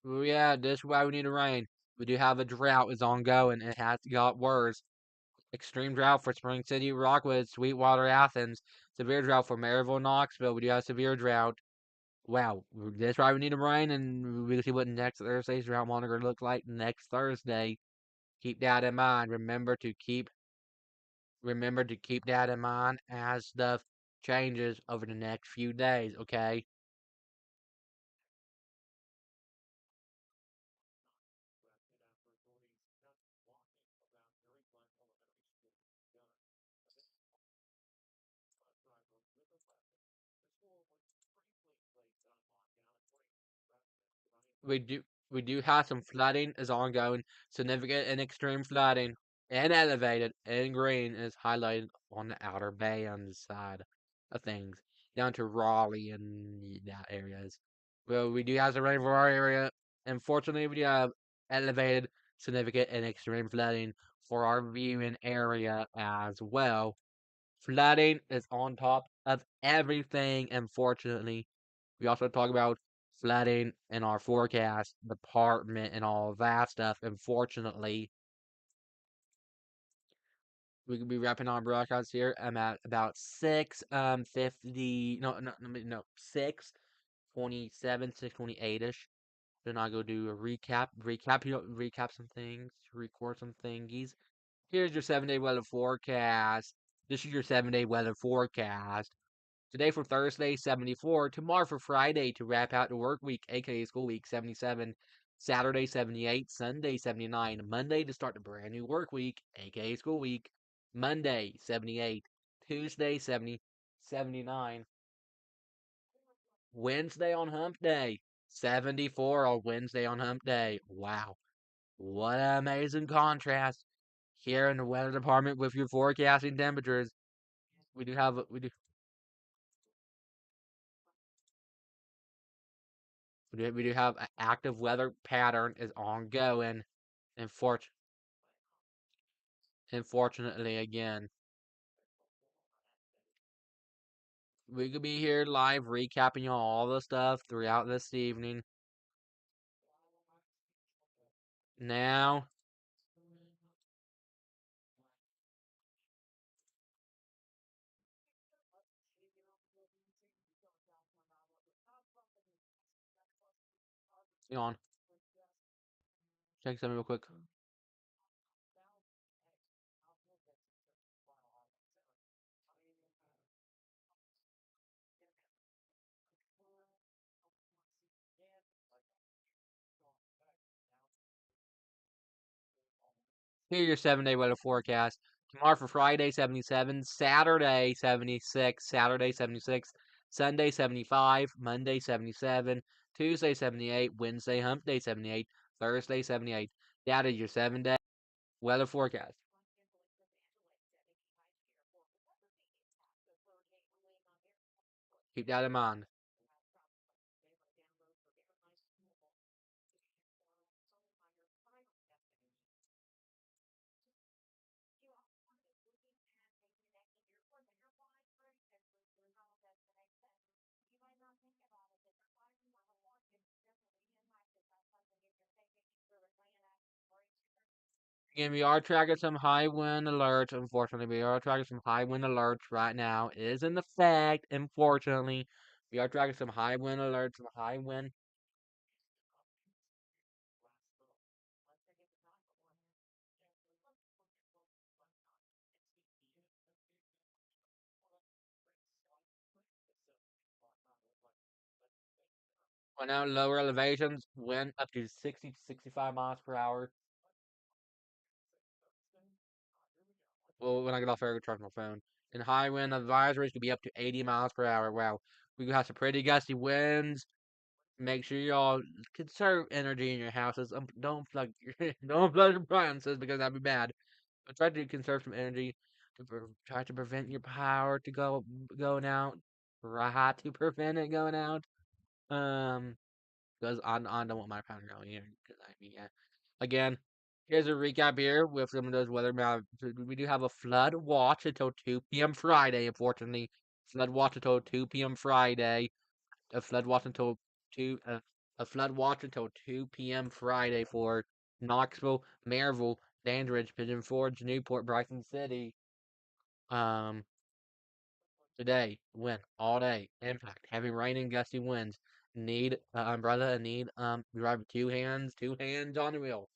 Yeah, this is why we need a rain. We do have a drought is ongoing. It has got worse. Extreme drought for Spring City, Rockwood, Sweetwater, Athens. Severe drought for Maryville, Knoxville. We do have severe drought. Wow, that's why we need a rain, and we'll see what next Thursday's drought monitor look like next Thursday. Keep that in mind. Remember to keep that in mind as stuff changes over the next few days. Okay. we do we do have some flooding is ongoing. Significant and extreme flooding and elevated and green is highlighted on the outer band side of things, down to Raleigh and that areas. Well, we do have some rain for our area. Unfortunately, we do have elevated, significant, and extreme flooding for our viewing area as well. Flooding is on top of everything, unfortunately. We also talk about flooding in our forecast department and all of that stuff. Unfortunately, we could be wrapping our broadcast here. I'm at about 6:50. No, 6:27, 6:28ish. Then I go do a recap some things, record some thingies. Here's your 7 day weather forecast. This is your 7 day weather forecast. Today for Thursday, 74. Tomorrow for Friday to wrap out the work week, aka school week, 77. Saturday, 78. Sunday, 79. Monday to start the brand new work week, aka school week. Monday, 78. Tuesday, 70, 79. Wednesday on hump day, 74 on Wednesday on hump day. Wow. What an amazing contrast here in the weather department with your forecasting temperatures. We do have an active weather pattern is ongoing. Unfor- Unfortunately, again, we could be here live recapping all the stuff throughout this evening. Now, hang on, check something real quick. Here's your 7 day weather forecast. Tomorrow for Friday, 77. Saturday, 76. Saturday, 76. Sunday, 75. Monday, 77. Tuesday, 78. Wednesday, hump day, 78. Thursday, 78. That is your 7 day weather forecast. Keep that in mind. Again, we are tracking some high wind alerts. Unfortunately, we are tracking some high wind alerts right now. It is in effect. Unfortunately, we are tracking some high wind alerts. Some high wind. Well, now lower elevations, wind up to 60 to 65 miles per hour. Well, when I get off air, I go charge my phone. And high wind advisories could be up to 80 miles per hour. Wow, we could have some pretty gusty winds. Make sure y'all conserve energy in your houses. Don't plug your don't plug your appliances because that'd be bad. But try to conserve some energy to try to prevent your power to going out. Try to prevent it going out. Um, because I don't want my power going in. Because I mean, yeah. Again, here's a recap here with some of those weather maps. We do have a flood watch until 2 p.m. Friday. Unfortunately, flood watch until 2 p.m. Friday. A flood watch until two. A flood watch until 2 p.m. Friday for Knoxville, Maryville, Dandridge, Pigeon Forge, Newport, Bryson City. Um, Today, wind all day. Impact, heavy rain and gusty winds. Need umbrella and need drive with two hands on the wheel.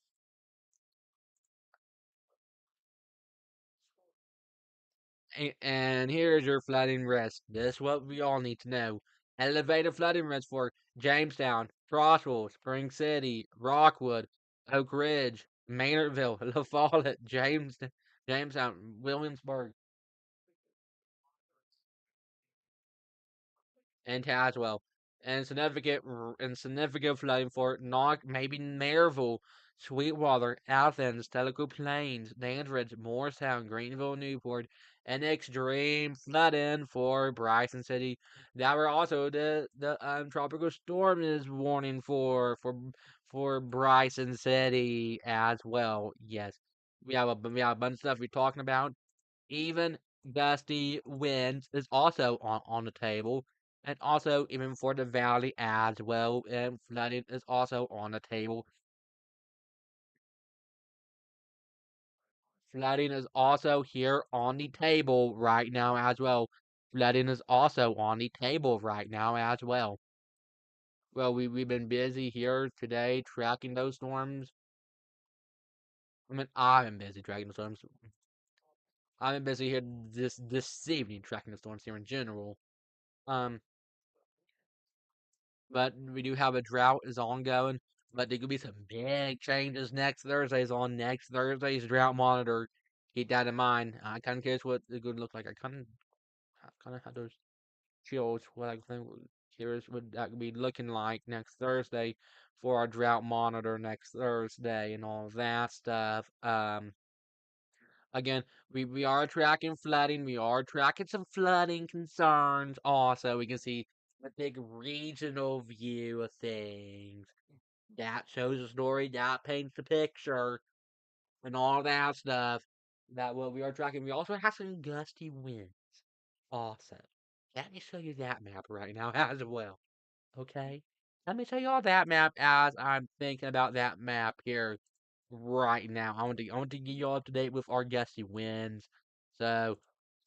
And here's your flooding risk. This is what we all need to know. Elevated flooding risk for Jamestown, Crossville, Spring City, Rockwood, Oak Ridge, Maynardville, La Follette, Jamestown, Williamsburg, and Tazewell. and significant flooding for Knock, maybe Maryville, Sweetwater, Athens, Tellico Plains, Dandridge, Morristown, Greenville, Newport, and extreme flooding for Bryson City. That were also the tropical storm is warning for Bryson City as well. Yes, we have a bunch of stuff we're talking about. Even gusty winds is also on the table, and also even for the valley as well, and flooding is also on the table. Flooding is also here on the table right now as well. Flooding is also on the table right now as well. Well, we've been busy here today tracking those storms. I mean, I've been busy tracking the storms. I've been busy here this evening tracking the storms here in general. Um, but we do have a drought is ongoing. But there could be some big changes next Thursday's on next Thursday's drought monitor. Keep that in mind. I kind of curious what it could look like. I kind of had those chills. What I think curious what that could be looking like next Thursday for our drought monitor next Thursday and all of that stuff. Again, we are tracking flooding. We are tracking some flooding concerns. Also, we can see a big regional view of things. That shows a story. That paints the picture and all that stuff. That what we are tracking. We also have some gusty winds. Also, let me show you that map right now as well. Okay, let me show you all that map as I'm thinking about that map here right now. I want to get you all up to date with our gusty winds. So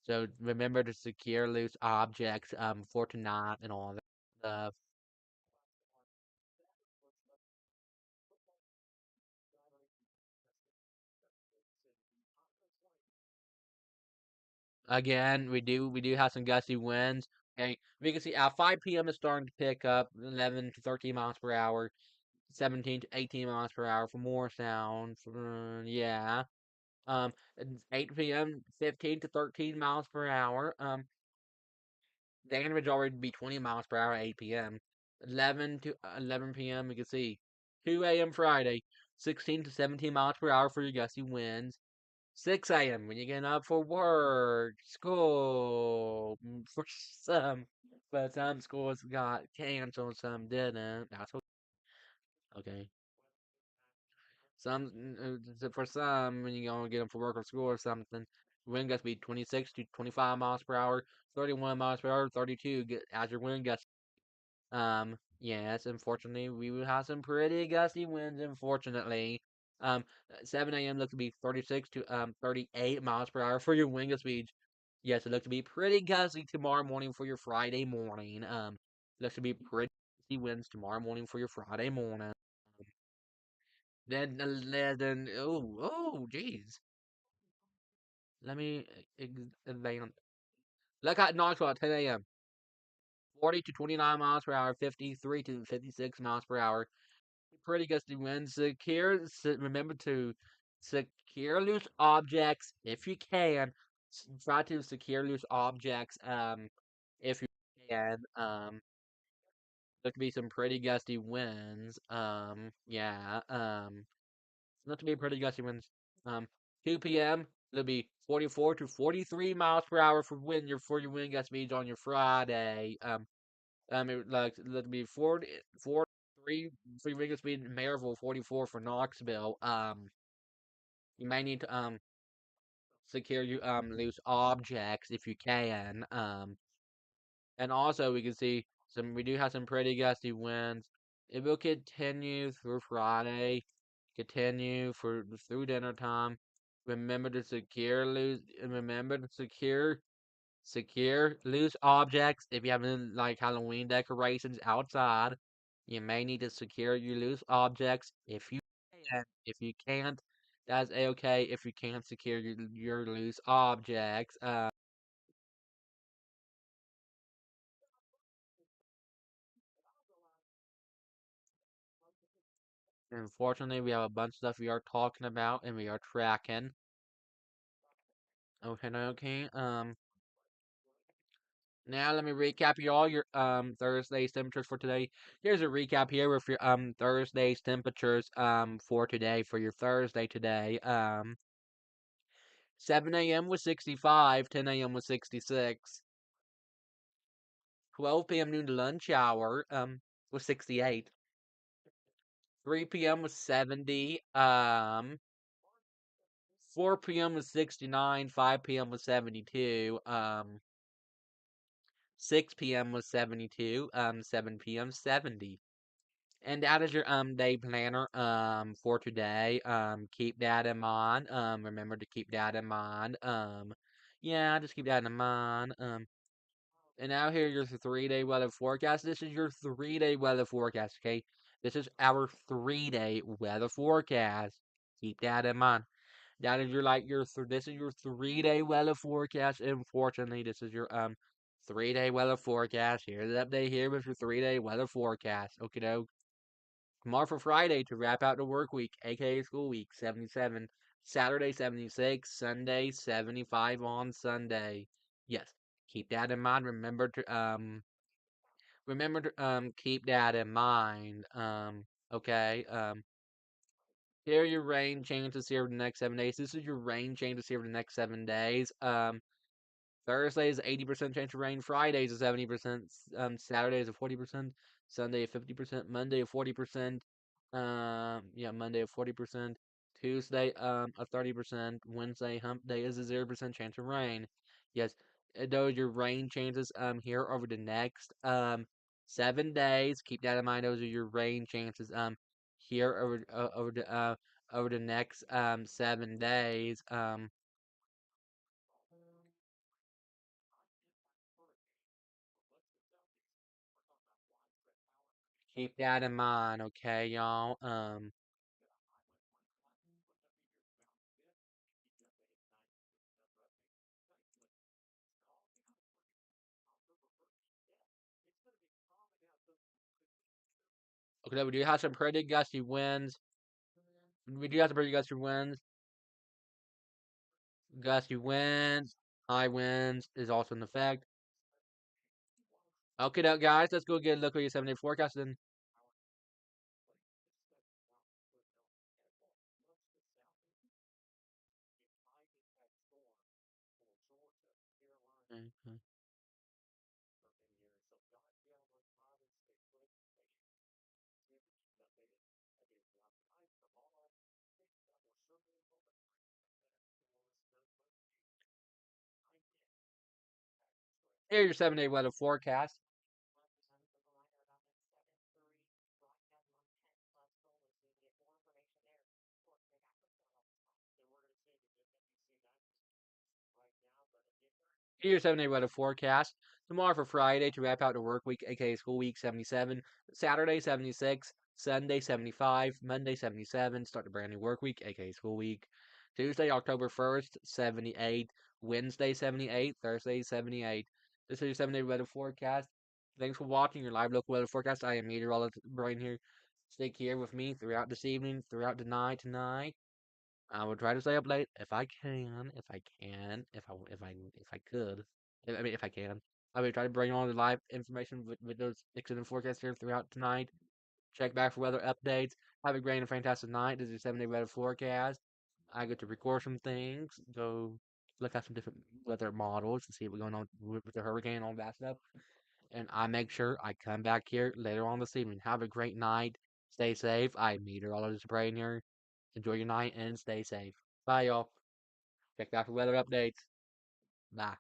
so remember to secure loose objects for tonight and all that stuff. Again, we do have some gusty winds. Okay, we can see at 5 p.m. it's starting to pick up 11 to 13 miles per hour, 17 to 18 miles per hour for more sound. Yeah. And 8 p.m. 15 to 13 miles per hour. The average already be 20 miles per hour at 8 p.m. 11 to 11 p.m. You can see 2 a.m. Friday, 16 to 17 miles per hour for your gusty winds. 6 a.m. when you're getting up for work, school. For some, but some schools got canceled, some didn't. That's okay. For some, when you're gonna get them for work or school or something, wind gusts be 26 to 25 miles per hour, 31 miles per hour, 32 as your wind gusts. Yes, unfortunately, we will have some pretty gusty winds, unfortunately. 7 a.m. looks to be 36 to 38 miles per hour for your wind gust speeds. Yes, it looks to be pretty gusty tomorrow morning for your Friday morning. Looks to be pretty gusty winds tomorrow morning for your Friday morning. Then, geez. Let me advance. Look at Knoxville at 10 a.m. 40 to 29 miles per hour, 53 to 56 miles per hour. Pretty gusty winds. Remember to secure loose objects if you can. Try to secure loose objects if you can. There could be some pretty gusty winds. Yeah. Not to be pretty gusty winds. 2 p.m. It'll be 44 to 43 miles per hour for your wind gust speeds on your Friday. It'll be 43 for your wind gust speed in Maryville, 44 for Knoxville. You may need to secure your loose objects if you can. And also we can see we do have some pretty gusty winds. It will continue through Friday, continue for through dinner time. Remember to secure loose objects. If you have any like Halloween decorations outside, you may need to secure your loose objects if you can. If you can't, that's okay. If you can't secure your loose objects, unfortunately, we have a bunch of stuff we are talking about and we are tracking. Okay, okay. Now let me recap you all your Thursday's temperatures for today. Here's a recap here with your Thursday's temperatures for today for your Thursday today. 7 a.m. was 65, 10 a.m. was 66, 12 p.m. noon to lunch hour was 68, 3 p.m. was 70, 4 p.m. was 69, 5 p.m. was 72, 6 p.m. was 72, 7 p.m. 70. And that is your day planner for today. Keep that in mind. Remember to keep that in mind. Yeah, just keep that in mind. And now here your 3 day weather forecast. This is your 3 day weather forecast, okay? This is our 3 day weather forecast. Keep that in mind. That is your this is your 3 day weather forecast. Unfortunately, this is your 3 day weather forecast. Here's the update here with your 3 day weather forecast. Okay, doke. Tomorrow for Friday to wrap out the work week, aka school week, 77. Saturday 76, Sunday 75 on Sunday. Yes, keep that in mind. Remember to keep that in mind. Okay. Here are your rain chances here for the next 7 days. This is your rain chances here for the next 7 days. Thursday is 80% chance of rain. Friday is a 70%. Saturday is a 40%. Sunday a 50%. Monday a 40%. Yeah, Monday a 40%. Tuesday a 30%. Wednesday hump day is a 0% chance of rain. Yes, those are your rain chances here over the next 7 days. Keep that in mind. Those are your rain chances here over the next 7 days. Keep that in mind, okay, y'all. Okay, we do have some pretty gusty winds. We do have some pretty gusty winds. Gusty winds, high winds is also in effect. Okay, now guys, let's go get a look at your 7 day forecast then. Mhm. Here's your 7 day weather forecast. Here's your 7 day weather forecast. Tomorrow for Friday to wrap out the work week, aka school week, 77. Saturday, 76. Sunday, 75. Monday, 77. Start the brand new work week, aka school week. Tuesday, October 1st, 78. Wednesday, 78. Thursday, 78. This is your 7 day weather forecast. Thanks for watching your live local weather forecast. I am meteorologist Brian here. Stick here with me throughout this evening, throughout the night tonight. I will try to stay up late if I can, if I could. I mean, if I can. I will try to bring you all the live information with those extended forecasts here throughout tonight. Check back for weather updates. Have a great and fantastic night. This is your 7 day weather forecast. I get to record some things, go look at some different weather models to see what's going on with the hurricane and all that stuff. And I make sure I come back here later on this evening. Have a great night. Stay safe. I am meteorologist Brain here. Enjoy your night and stay safe. Bye, y'all. Check back for weather updates. Bye.